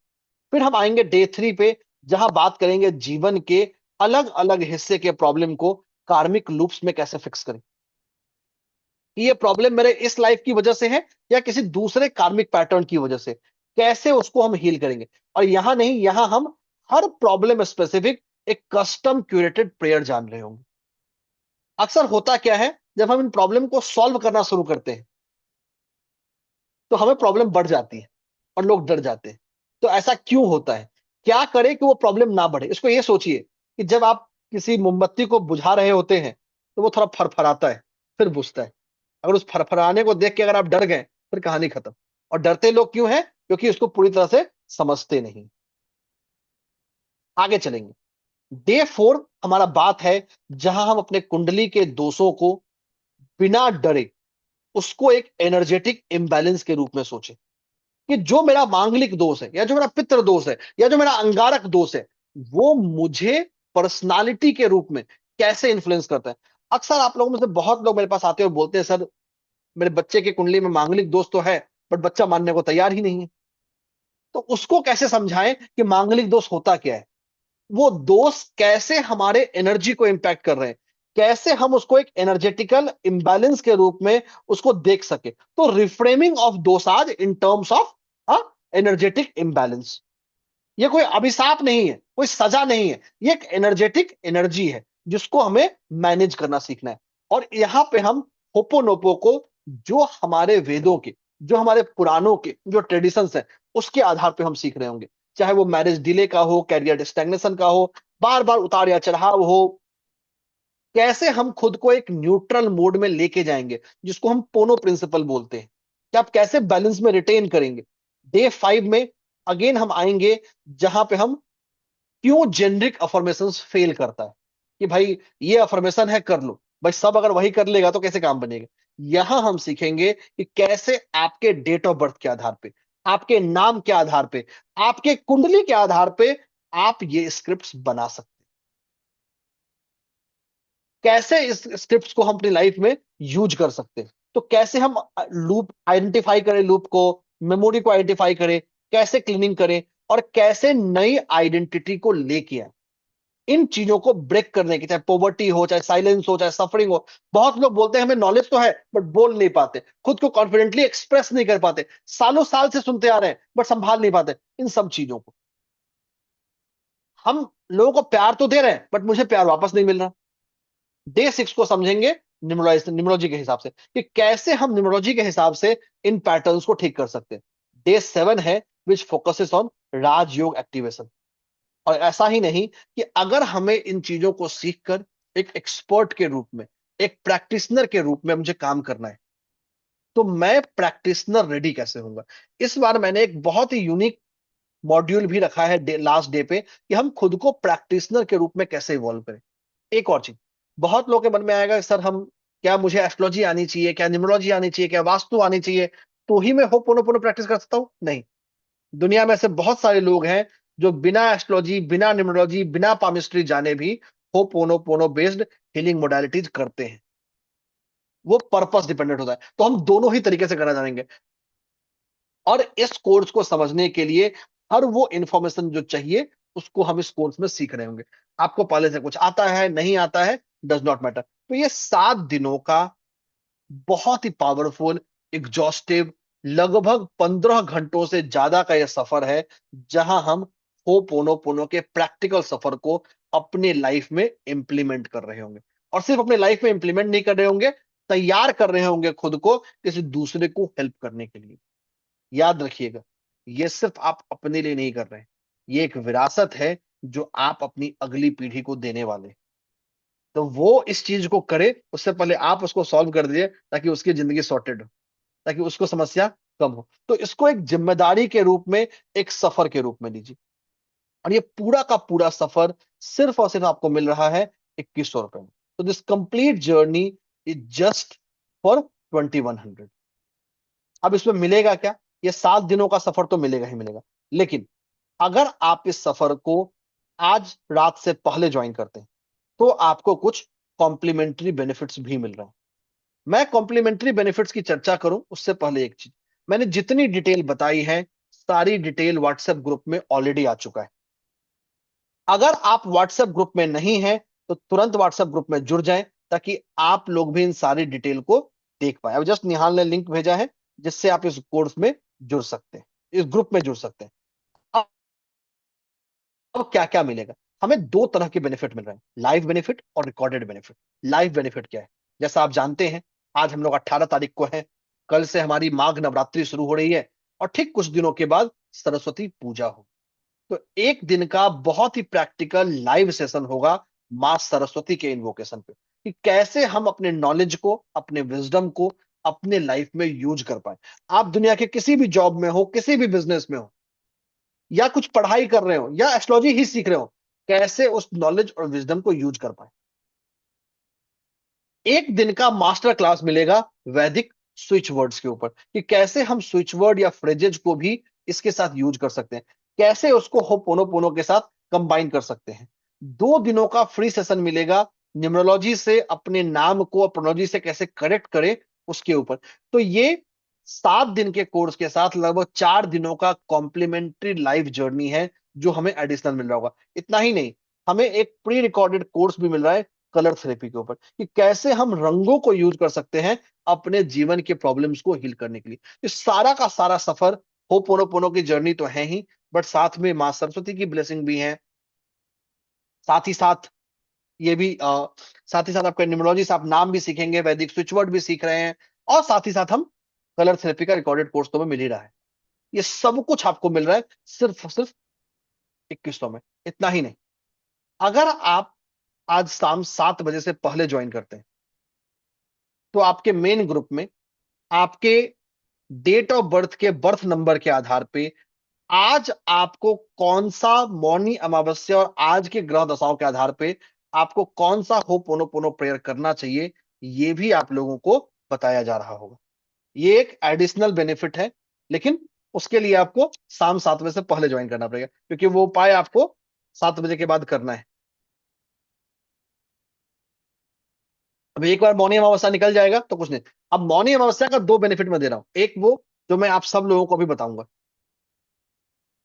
फिर हम आएंगे डे 3 पे, जहां बात करेंगे जीवन के अलग अलग हिस्से के प्रॉब्लम को कार्मिक लूप्स में कैसे फिक्स करें, कि ये प्रॉब्लम मेरे इस लाइफ की वजह से है या किसी दूसरे कार्मिक पैटर्न की वजह से, कैसे उसको हम हील करेंगे। और यहां नहीं, यहां हम हर प्रॉब्लम स्पेसिफिक एक कस्टम क्यूरेटेड प्रेयर जान रहे होंगे। अक्सर होता क्या है, जब हम इन प्रॉब्लम को सॉल्व करना शुरू करते हैं तो हमें प्रॉब्लम बढ़ जाती है और लोग डर जाते हैं। तो ऐसा क्यों होता है, क्या करें कि वो प्रॉब्लम ना बढ़े। इसको ये सोचिए कि जब आप किसी मोमबत्ती को बुझा रहे होते हैं तो वो थोड़ा फरफराता है, फिर बुझता है। अगर उस फरफराने को देख के अगर आप डर गए, फिर कहानी खत्म। और डरते लोग क्यों हैं, क्योंकि उसको पूरी तरह से समझते नहीं। आगे चलेंगे। डे 4 हमारा बात है, जहां हम अपने कुंडली के दोषों को बिना डरे उसको एक एनर्जेटिक इम्बैलेंस के रूप में सोचे, कि जो मेरा मांगलिक दोष है, या जो मेरा पितृ दोष है, या जो मेरा अंगारक दोष है, वो मुझे पर्सनालिटी के रूप में कैसे इन्फ्लुएंस करता है। अक्सर आप लोगों में से बहुत लोग मेरे पास आते हैं और बोलते हैं, सर मेरे बच्चे की कुंडली में मांगलिक दोष तो है, बट बच्चा मानने को तैयार ही नहीं है। तो उसको कैसे समझाएं कि मांगलिक दोष होता क्या है, वो दोष कैसे हमारे एनर्जी को इंपैक्ट कर रहे हैं, कैसे हम उसको एक एनर्जेटिकल इंबैलेंस के रूप में उसको देख सके। तो reframing of doshas in terms of energetic imbalance, ये कोई अभिशाप नहीं है, कोई सजा नहीं है, ये एक एनर्जेटिक एनर्जी है जिसको हमें मैनेज करना सीखना है। और यहां पे हम होपोनोपो को, जो हमारे वेदों के, जो हमारे पुराणों के जो ट्रेडिशंस है, उसके आधार पे हम सीख रहे होंगे। चाहे वो मैरिज डिले का हो, कैरियर स्टैग्नेशन का हो, बार बार उतार या चढ़ाव हो, कैसे हम खुद को एक न्यूट्रल मोड में लेके जाएंगे, जिसको हम पोनो प्रिंसिपल बोलते हैं, कि आप कैसे बैलेंस में रिटेन करेंगे। डे 5 में अगेन हम आएंगे, जहां पे हम क्यों जेनरिक अफर्मेशन फेल करता है, कि भाई ये अफर्मेशन है कर लो, भाई सब अगर वही कर लेगा तो कैसे काम बनेगा। यहां हम सीखेंगे कि कैसे आपके डेट ऑफ बर्थ के आधार पे, आपके नाम के आधार पे, आपके कुंडली के आधार पे आप ये स्क्रिप्ट्स बना सकते हैं। कैसे इस स्क्रिप्ट्स को हम अपनी लाइफ में यूज कर सकते हैं। तो कैसे हम लूप आइडेंटिफाई करें, लूप को, मेमोरी को आइडेंटिफाई करें, कैसे क्लीनिंग करें, और कैसे नई आइडेंटिटी को लेके आए। इन चीजों को ब्रेक करने की, चाहे पॉवर्टी हो, चाहे साइलेंस हो, चाहे सफरिंग हो। बहुत लोग बोलते हैं हमें नॉलेज तो है बट बोल नहीं पाते, खुद को कॉन्फिडेंटली एक्सप्रेस नहीं कर पाते, सालों साल से सुनते आ रहे हैं बट संभाल नहीं पाते इन सब चीजों को। हम लोगों को प्यार तो दे रहे हैं बट मुझे प्यार वापस नहीं मिल रहा। डे 6 को समझेंगे न्यूमरोलॉजी के हिसाब से, कि कैसे हम न्यूमरोलॉजी के हिसाब से इन पैटर्न्स को ठीक कर सकते हैं। डे 7 है विच फोकसेस ऑन राजयोग एक्टिवेशन। और ऐसा ही नहीं कि अगर हमें इन चीजों को सीखकर एक एक्सपर्ट के रूप में, एक प्रैक्टिशनर के रूप में मुझे काम करना है, तो मैं प्रैक्टिशनर रेडी कैसे होऊंगा। इस बार मैंने एक बहुत ही यूनिक मॉड्यूल भी रखा है लास्ट डे पे, कि हम खुद को प्रैक्टिशनर के रूप में कैसे इवॉल्व करें। एक और चीज, बहुत लोगों के मन में आएगा, सर हम, क्या मुझे एस्ट्रोलॉजी आनी चाहिए, क्या न्यूमरोलॉजी आनी चाहिए, क्या वास्तु आनी चाहिए, तो ही मैं होपोनोपोनो प्रैक्टिस कर सकता हूं? नहीं। दुनिया में ऐसे बहुत सारे लोग हैं जो बिना एस्ट्रोलॉजी, बिना न्यूमरोलॉजी, बिना पामिस्ट्री जाने भी होपोनोपोनो बेस्ड हीलिंग मोडालिटीज करते हैं। वो पर्पस डिपेंडेंट होता है, तो हम दोनों ही तरीके से करना जानेंगे। और इस कोर्स को समझने के लिए हर वो इंफॉर्मेशन जो चाहिए उसको हम इस कोर्स में सीख रहे होंगे। आपको पहले से कुछ आता है नहीं आता है, डज नॉट मैटर। तो ये 7 दिनों का बहुत ही पावरफुल, एग्जॉस्टिव, लगभग 15 घंटों से ज्यादा का यह सफर है, जहां हम होपोनोपोनो के प्रैक्टिकल सफर को अपने लाइफ में इंप्लीमेंट कर रहे होंगे। और सिर्फ अपने लाइफ में इंप्लीमेंट नहीं कर रहे होंगे, तैयार कर रहे होंगे खुद को किसी दूसरे को हेल्प करने के लिए। याद रखिएगा, ये सिर्फ आप अपने लिए नहीं कर रहे हैं, ये एक विरासत है जो आप अपनी अगली पीढ़ी को देने वाले हैं। तो वो इस चीज को करे उससे पहले आप उसको सॉल्व कर दिए, ताकि उसकी जिंदगी सॉर्टेड हो, ताकि उसको समस्या कम हो। तो इसको एक जिम्मेदारी के रूप में, एक सफर के रूप में लीजिए। और ये पूरा का पूरा सफर सिर्फ और सिर्फ आपको मिल रहा है 2100 रुपए में। तो this complete journey is just for 2100। अब इसमें मिलेगा क्या? ये 7 दिनों का सफर तो मिलेगा ही मिलेगा, लेकिन अगर आप इस सफर को आज रात से पहले ज्वाइन करते हैं, तो आपको कुछ कॉम्प्लीमेंट्री बेनिफिट्स भी मिल रहे हैं। मैं कॉम्प्लीमेंट्री बेनिफिट्स की चर्चा करूं उससे पहले एक चीज, मैंने जितनी डिटेल बताई है सारी डिटेल व्हाट्सएप ग्रुप में ऑलरेडी आ चुका है। अगर आप व्हाट्सएप ग्रुप में नहीं हैं तो तुरंत व्हाट्सएप ग्रुप में जुड़ जाएं, ताकि आप लोग भी इन सारी डिटेल को देख पाए। अब जस्ट निहाल ने लिंक भेजा है जिससे आप इस कोर्स में जुड़ सकते हैं, इस ग्रुप में जुड़ सकते हैं। अब क्या क्या मिलेगा? हमें दो तरह के बेनिफिट मिल रहे हैं, लाइव बेनिफिट और रिकॉर्डेड बेनिफिट। लाइव बेनिफिट क्या है? जैसा आप जानते हैं, आज हम लोग 18 तारीख को हैं, कल से हमारी माघ नवरात्रि शुरू हो रही है, और ठीक कुछ दिनों के बाद सरस्वती पूजा हो। तो एक दिन का बहुत ही प्रैक्टिकल लाइव सेशन होगा मां सरस्वती के इन्वोकेशन पे, कि कैसे हम अपने नॉलेज को, अपने विजडम को अपने लाइफ में यूज कर पाए। आप दुनिया के किसी भी जॉब में हो, किसी भी बिजनेस में हो, या कुछ पढ़ाई कर रहे हो, या एस्ट्रोलॉजी ही सीख रहे हो, कैसे उस नॉलेज और विजडम को यूज कर पाए। एक दिन का मास्टर क्लास मिलेगा वैदिक स्विच वर्ड्स के ऊपर, कि कैसे हम स्विच वर्ड या फ्रेजेज को भी इसके साथ यूज कर सकते हैं, कैसे उसको होपोनोपोनो के साथ कंबाइन कर सकते हैं। 2 दिनों का फ्री सेशन मिलेगा न्यूमरोलॉजी से अपने नाम को प्रोनोलॉजी से कैसे करेक्ट करें उसके ऊपर। तो ये 7 दिन के कोर्स के साथ लगभग 4 दिनों का कॉम्प्लीमेंट्री लाइफ जर्नी है जो हमें एडिशनल मिल रहा होगा। इतना ही नहीं, हमें एक प्री रिकॉर्डेड कोर्स भी मिल रहा है कलर थेरेपी के ऊपर, कि कैसे हम रंगों को यूज कर सकते हैं अपने जीवन के प्रॉब्लम्स को हील करने के लिए। इस सारा का सारा सफर, होपोनोपोनो की जर्नी तो है ही, बट साथ में मां सरस्वती की ब्लेसिंग भी है। साथ ही साथ ये भी साथ ही साथ आपका न्यूमरोलॉजी से आप नाम भी सीखेंगे, वैदिक स्विच वर्ड भी सीख रहे हैं, और साथ ही साथ हम कलर थेरेपी का रिकॉर्डेड कोर्स तो हमें मिल ही रहा है। ये सब कुछ आपको मिल रहा है सिर्फ और सिर्फ 2100 में। इतना ही नहीं, अगर आप आज शाम 7 बजे से पहले ज्वाइन करते हैं, तो आपके मेन ग्रुप में आपके डेट ऑफ बर्थ के बर्थ नंबर के आधार पे आज आपको कौन सा मौनी अमावस्या और आज के ग्रह दशाओं के आधार पे आपको कौन सा होपोनोपोनो प्रेयर करना चाहिए, ये भी आप लोगों को बताया जा रहा होगा। ये एक एडिशनल बेनिफिट है, लेकिन उसके लिए आपको शाम 7 बजे से पहले ज्वाइन करना पड़ेगा, क्योंकि वो उपाय आपको 7 बजे के बाद करना है। अब एक बार मौनी अमावस्या निकल जाएगा तो कुछ नहीं। अब मौनी अमावस्या का दो बेनिफिट मैं दे रहा हूं, एक वो जो मैं आप सब लोगों को अभी बताऊंगा,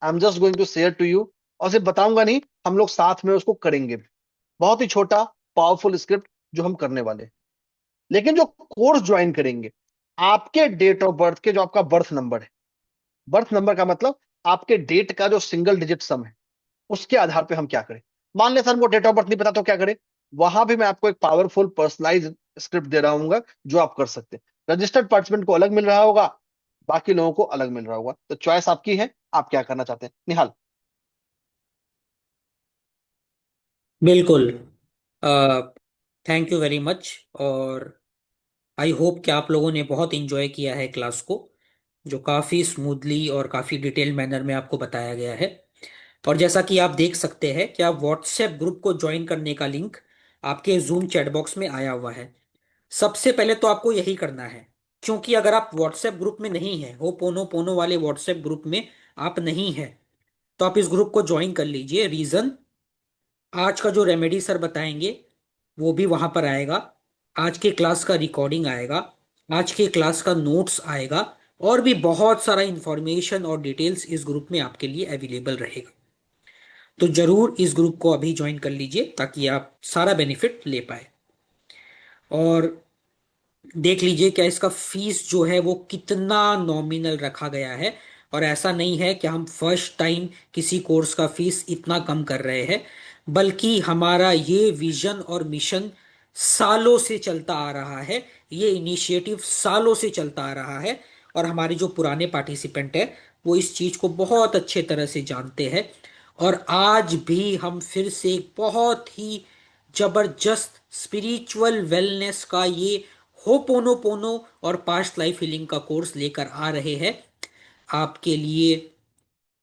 I am just going to share to you. और सिर्फ बताऊंगा नहीं, हम लोग साथ में उसको करेंगे भी। बहुत ही छोटा पावरफुल स्क्रिप्ट जो हम करने वाले हैं। लेकिन जो कोर्स ज्वाइन करेंगे, आपके डेट ऑफ बर्थ के जो आपका बर्थ नंबर है, बर्थ नंबर का मतलब आपके डेट का जो सिंगल डिजिट सम है, उसके आधार पे हम क्या करें। मान ले सर वो डेट ऑफ बर्थ नहीं पता तो क्या करें, वहां भी मैं आपको एक पावरफुल पर्सनलाइज स्क्रिप्ट दे रहा हूँ जो आप कर सकते हैं। रजिस्टर्ड पार्टिसिपेंट को अलग मिल रहा होगा, बाकी लोगों को अलग मिल रहा होगा, तो चॉइस आपकी है, आप क्या करना चाहते हैं निहाल। बिल्कुल। Thank you very much. और आई होप कि आप लोगों ने बहुत इंजॉय किया है क्लास को, जो काफ़ी स्मूथली और काफ़ी डिटेल मैनर में आपको बताया गया है। और जैसा कि आप देख सकते हैं कि आप व्हाट्सएप ग्रुप को ज्वाइन करने का लिंक आपके जूम चैट बॉक्स में आया हुआ है। सबसे पहले तो आपको यही करना है, क्योंकि अगर आप व्हाट्सएप ग्रुप में नहीं हैं, हो पोनो पोनो वाले व्हाट्सएप ग्रुप में आप नहीं हैं, तो आप इस ग्रुप को ज्वाइन कर लीजिए। रीज़न, आज का जो रेमेडी सर बताएंगे वो भी वहां पर आएगा, आज के क्लास का रिकॉर्डिंग आएगा, आज के क्लास का नोट्स आएगा, और भी बहुत सारा इंफॉर्मेशन और डिटेल्स इस ग्रुप में आपके लिए अवेलेबल रहेगा। तो जरूर इस ग्रुप को अभी ज्वाइन कर लीजिए ताकि आप सारा बेनिफिट ले पाए। और देख लीजिए क्या इसका फीस जो है वो कितना नॉमिनल रखा गया है। और ऐसा नहीं है कि हम फर्स्ट टाइम किसी कोर्स का फीस इतना कम कर रहे हैं, बल्कि हमारा ये विजन और मिशन सालों से चलता आ रहा है, ये इनिशिएटिव सालों से चलता आ रहा है। और हमारे जो पुराने पार्टिसिपेंट है वो इस चीज को बहुत अच्छे तरह से जानते हैं। और आज भी हम फिर से एक बहुत ही जबरदस्त स्पिरिचुअल वेलनेस का ये होपोनोपोनो और पास्ट लाइफ हीलिंग का कोर्स लेकर आ रहे हैं आपके लिए,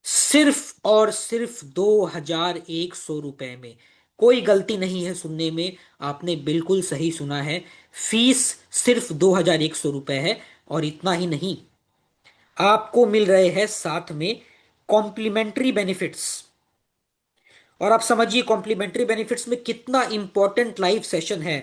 सिर्फ और सिर्फ 2100 रुपए में। कोई गलती नहीं है सुनने में, आपने बिल्कुल सही सुना है। फीस सिर्फ 2100 रुपए है। और इतना ही नहीं, आपको मिल रहे हैं साथ में कॉम्प्लीमेंट्री बेनिफिट्स। और आप समझिए कॉम्प्लीमेंट्री बेनिफिट्स में कितना इंपॉर्टेंट लाइव सेशन है।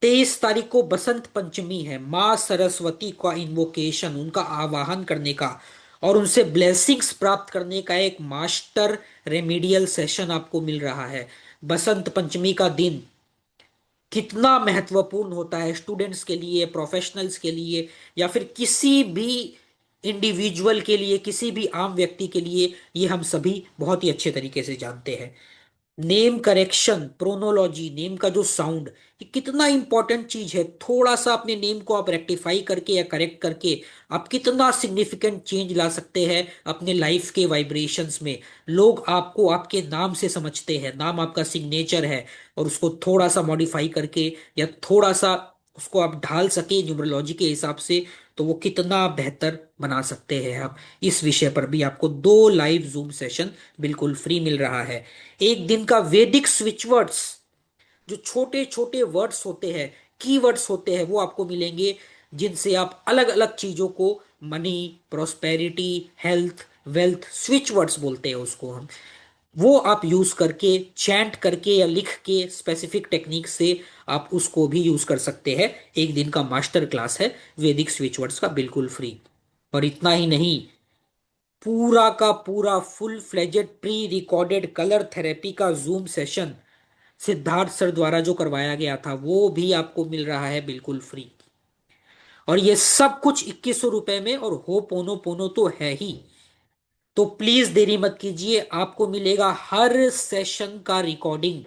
23 तारीख को बसंत पंचमी है, माँ सरस्वती का इन्वोकेशन, उनका आवाहन करने का और उनसे ब्लेसिंग्स प्राप्त करने का एक मास्टर रेमेडियल सेशन आपको मिल रहा है। बसंत पंचमी का दिन कितना महत्वपूर्ण होता है स्टूडेंट्स के लिए, प्रोफेशनल्स के लिए, या फिर किसी भी इंडिविजुअल के लिए, किसी भी आम व्यक्ति के लिए, ये हम सभी बहुत ही अच्छे तरीके से जानते हैं। नेम करेक्शन, प्रोनोलॉजी, नेम का जो साउंड, ये कितना इंपॉर्टेंट चीज है। थोड़ा सा अपने नेम को आप रेक्टिफाई करके या करेक्ट करके आप कितना सिग्निफिकेंट चेंज ला सकते हैं अपने लाइफ के वाइब्रेशंस में। लोग आपको आपके नाम से समझते हैं, नाम आपका सिग्नेचर है, और उसको थोड़ा सा मॉडिफाई करके या थोड़ा सा उसको आप ढाल सके न्यूमरोलॉजी के हिसाब से, तो वो कितना बेहतर बना सकते हैं आप। इस विषय पर भी आपको 2 लाइव जूम सेशन बिल्कुल फ्री मिल रहा है। एक दिन का वैदिक स्विच वर्ड्स, जो छोटे छोटे वर्ड्स होते हैं, की वर्ड्स होते हैं, वो आपको मिलेंगे, जिनसे आप अलग अलग चीजों को, money, prosperity, health, wealth, switch words बोलते हैं उसको हम, वो आप यूज करके, चैंट करके या लिख के स्पेसिफिक टेक्निक से आप उसको भी यूज कर सकते हैं। एक दिन का मास्टर क्लास है वैदिक स्विच वर्ड्स का, बिल्कुल फ्री। और इतना ही नहीं, पूरा का पूरा full fledged pre recorded colour therapy का जूम सेशन सिद्धार्थ सर द्वारा जो करवाया गया था वो भी आपको मिल रहा है बिल्कुल फ्री। और ये सब कुछ 2100 रुपए में, और हो पोनो पोनो तो है ही। तो प्लीज देरी मत कीजिए, आपको मिलेगा हर सेशन का रिकॉर्डिंग।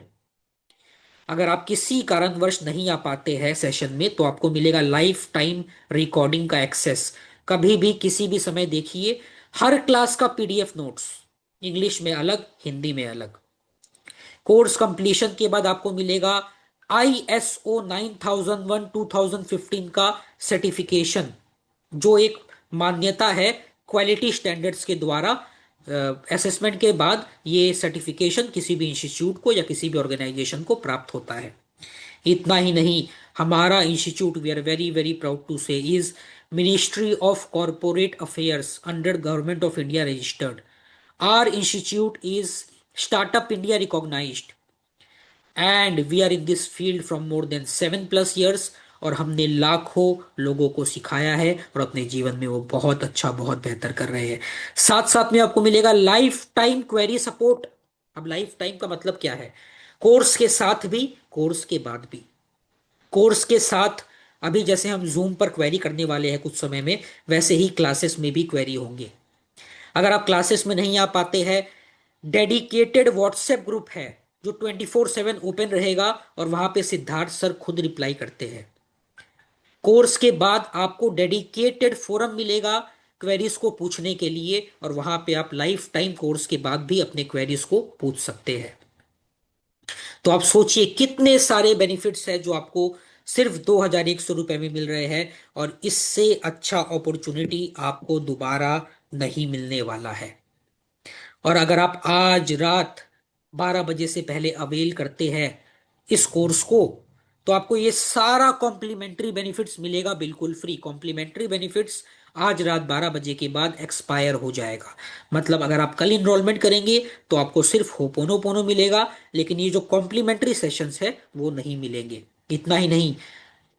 अगर आप किसी कारणवश नहीं आ पाते हैं सेशन में, तो आपको मिलेगा लाइफ टाइम रिकॉर्डिंग का एक्सेस। कभी भी किसी भी समय देखिए। हर क्लास का पीडीएफ नोट्स, इंग्लिश में अलग, हिंदी में अलग। कोर्स कंप्लीशन के बाद आपको मिलेगा ISO 9001 2015 का सर्टिफिकेशन, जो एक मान्यता है क्वालिटी स्टैंडर्ड्स के द्वारा। असेसमेंट के बाद ये सर्टिफिकेशन किसी भी इंस्टीट्यूट को या किसी भी ऑर्गेनाइजेशन को प्राप्त होता है। इतना ही नहीं, हमारा institute, we are very very proud to say, is ministry of corporate affairs under government of India registered. Our institute is startup India recognised and we are in this field from more than 7+ years. और हमने लाखों लोगों को सिखाया है और अपने जीवन में वो बहुत अच्छा, बहुत बेहतर कर रहे हैं. साथ साथ में आपको मिलेगा लाइफ टाइम क्वेरी सपोर्ट. अब लाइफ टाइम का मतलब क्या है? कोर्स के साथ भी, कोर्स के बाद भी. कोर्स के साथ, अभी जैसे हम जूम पर क्वेरी करने वाले हैं कुछ समय में, वैसे ही क्लासेस में भी क्वेरी होंगे. अगर आप क्लासेस में नहीं आ पाते हैं, डेडिकेटेड व्हाट्सएप ग्रुप है जो 24/7 ओपन रहेगा, और वहां पे सिद्धार्थ सर खुद रिप्लाई करते हैं. कोर्स के बाद आपको डेडिकेटेड फोरम मिलेगा क्वेरीज को पूछने के लिए, और वहां पे आप लाइफ टाइम कोर्स के बाद भी अपने क्वेरीज को पूछ सकते हैं. तो आप सोचिए कितने सारे बेनिफिट्स हैं जो आपको सिर्फ 2,100 रुपए में मिल रहे हैं, और इससे अच्छा अपॉर्चुनिटी आपको दोबारा नहीं मिलने वाला है. और अगर आप आज रात 12 बजे से पहले अवेल करते हैं इस कोर्स को, तो आपको ये सारा कॉम्प्लीमेंट्री बेनिफिट्स मिलेगा बिल्कुल फ्री. कॉम्प्लीमेंट्री बेनिफिट्स आज रात 12 बजे के बाद एक्सपायर हो जाएगा. मतलब अगर आप कल इनरोलमेंट करेंगे तो आपको सिर्फ होपोनोपोनो मिलेगा, लेकिन ये जो कॉम्प्लीमेंट्री सेशंस है वो नहीं मिलेंगे. इतना ही नहीं,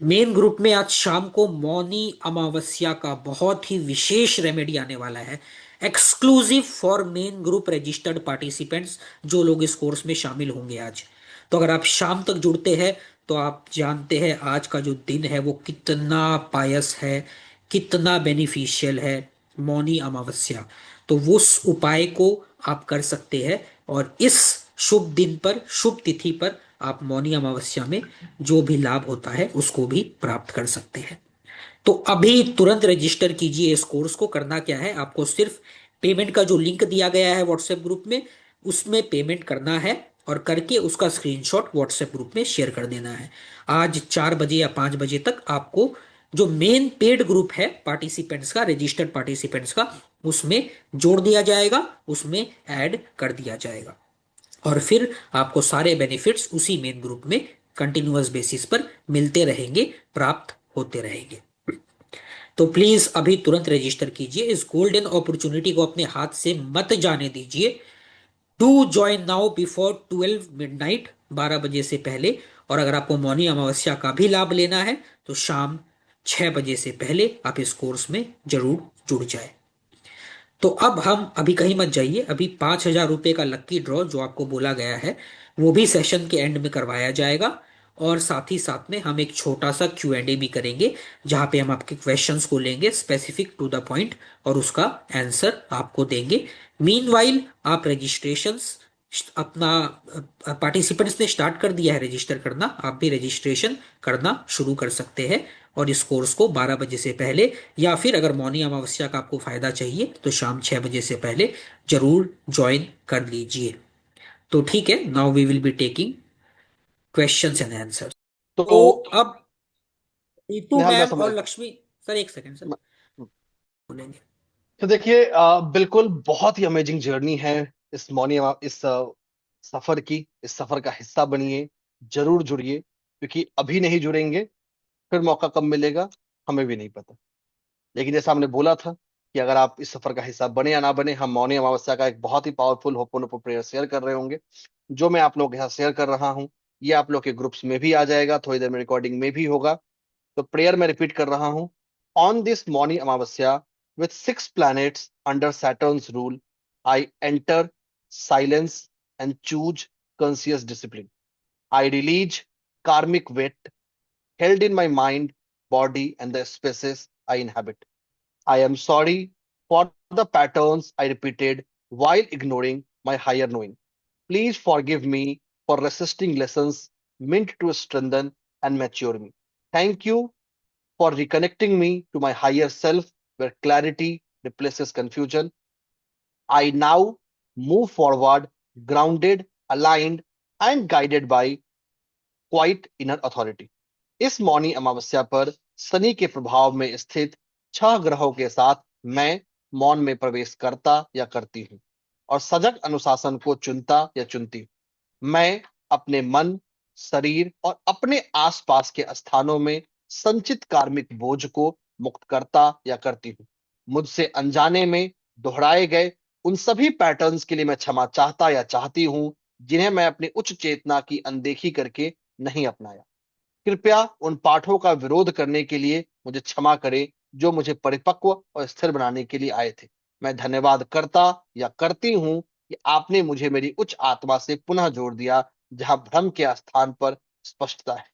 मेन ग्रुप में आज शाम को मौनी अमावस्या का बहुत ही विशेष रेमेडी आने वाला है, exclusive for main group registered participants, जो लोग इस कोर्स में शामिल होंगे आज. तो अगर आप शाम तक जुड़ते हैं तो आप जानते हैं आज का जो दिन है वो कितना पायस है, कितना बेनिफिशियल है, मौनी अमावस्या. तो उस उपाय को आप कर सकते हैं, और इस शुभ दिन पर, शुभ तिथि पर आप मौनी अमावस्या में जो भी लाभ होता है उसको भी प्राप्त कर सकते हैं. तो अभी तुरंत रजिस्टर कीजिए इस कोर्स को. करना क्या है, आपको सिर्फ पेमेंट का जो लिंक दिया गया है व्हाट्सएप ग्रुप में, उसमें पेमेंट करना है, और करके उसका स्क्रीनशॉट व्हाट्सएप ग्रुप में शेयर कर देना है. आज 4 बजे या 5 बजे तक आपको जो मेन पेड ग्रुप है पार्टिसिपेंट्स का, रजिस्टर्ड पार्टिसिपेंट्स का, उसमें जोड़ दिया जाएगा, उसमें ऐड कर दिया जाएगा. और फिर आपको सारे बेनिफिट्स उसी मेन ग्रुप में कंटिन्यूअस बेसिस पर मिलते रहेंगे, प्राप्त होते रहेंगे. तो प्लीज अभी तुरंत रजिस्टर कीजिए, इस गोल्डन अपॉर्चुनिटी को अपने हाथ से मत जाने दीजिए. Do join now before 12 midnight, 12 बजे से पहले. और अगर आपको मौनी अमावस्या का भी लाभ लेना है तो शाम 6 बजे से पहले आप इस कोर्स में जरूर जुड़ जाए. तो अब हम अभी कहीं मत जाइए, अभी 5,000 रुपये का लक्की ड्रॉ जो आपको बोला गया है वो भी सेशन के एंड में करवाया जाएगा. और साथ ही साथ में हम एक छोटा सा Q&A भी करेंगे, जहां पे हम आपके क्वेश्चंस को लेंगे स्पेसिफिक टू द पॉइंट, और उसका आंसर आपको देंगे. मीनवाइल आप रजिस्ट्रेशंस अपना, पार्टिसिपेंट्स ने स्टार्ट कर दिया है रजिस्टर करना, आप भी रजिस्ट्रेशन करना शुरू कर सकते हैं. और इस कोर्स को 12 बजे से पहले, या फिर अगर मौनी अमावस्या का आपको फायदा चाहिए तो शाम 6 बजे से पहले जरूर ज्वाइन कर लीजिए. तो ठीक है, now we will be taking questions and answers. तो तो अब नीतू नेहाल, मैं मैम समझ और लक्ष्मी सर, एक सेकंड सर, मैं- बोलेंगे. तो देखिए, बिल्कुल बहुत ही अमेजिंग जर्नी है इस मॉर्निंग, इस सफर की, इस सफर का हिस्सा बनिए, जरूर जुड़िए, क्योंकि अभी नहीं जुड़ेंगे फिर मौका कब मिलेगा हमें भी नहीं पता. लेकिन जैसा हमने बोला था कि अगर आप इस सफर का हिस्सा बने या ना बने, हम मौनी अमावस्या का एक बहुत ही पावरफुल होपोनोपो प्रेयर शेयर कर रहे होंगे, जो मैं आप लोगों के साथ शेयर कर रहा हूँ. ये आप लोग के ग्रुप्स में भी आ जाएगा, थोड़ी देर में रिकॉर्डिंग में भी होगा. तो प्रेयर में रिपीट कर रहा हूँ. On this morning Amavasya, with 6 planets under Saturn's rule, I enter silence and choose conscious discipline. I release karmic weight held in my mind, body, and the spaces I inhabit. I am sorry for the patterns I repeated while ignoring my higher knowing. Please forgive me for resisting lessons meant to strengthen and mature me. Thank you for reconnecting me to my higher self where clarity replaces confusion. I now move forward, grounded, aligned, and guided by quiet inner authority. इस मौनी अमावस्या पर शनि के प्रभाव में स्थित 6 ग्रहों के साथ मैं मौन में प्रवेश करता या करती हूँ, और सजग अनुशासन को चुनता या चुनती हूँ. मैं अपने मन, शरीर और अपने आसपास के स्थानों में संचित कार्मिक बोझ को मुक्त करता या करती हूँ। मुझसे अनजाने में दोहराए गए उन सभी पैटर्न्स के लिए मैं क्षमा चाहता या चाहती हूं जिन्हें मैं अपनी उच्च चेतना की अनदेखी करके नहीं अपनाया। कृपया उन पाठों का विरोध करने के लिए मुझे क्षमा करें जो मुझे परिपक्व और स्थिर बनाने के लिए आए थे। मैं धन्यवाद करता या करती हूं कि आपने मुझे मेरी उच्च आत्मा से पुनः जोड़ दिया जहां भ्रम के स्थान पर स्पष्टता है।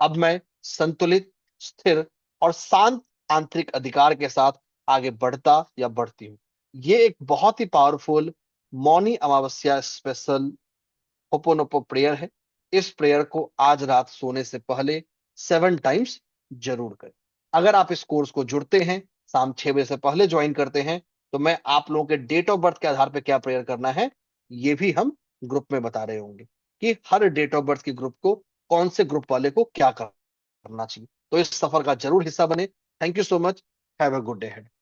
अब मैं संतुलित, स्थिर और शांत आंतरिक अधिकार के साथ आगे बढ़ता या बढ़ती हूँ। ये एक बहुत ही powerful Mauni Amavasya special होपोनोपो prayer है। इस प्रेयर को आज रात सोने से पहले 7 टाइम्स जरूर करें। अगर आप इस कोर्स को जुड़ते हैं, शाम 6 बजे से पहले ज्वाइन करते हैं, तो मैं आप लोगों के डेट ऑफ बर्थ के आधार पर क्या प्रेयर करना है ये भी हम ग्रुप में बता रहे होंगे कि हर डेट ऑफ बर्थ के ग्रुप को, कौन से ग्रुप वाले को क्या करना चाहिए। तो इस सफर का जरूर हिस्सा बने। Thank you so much. Have a good day.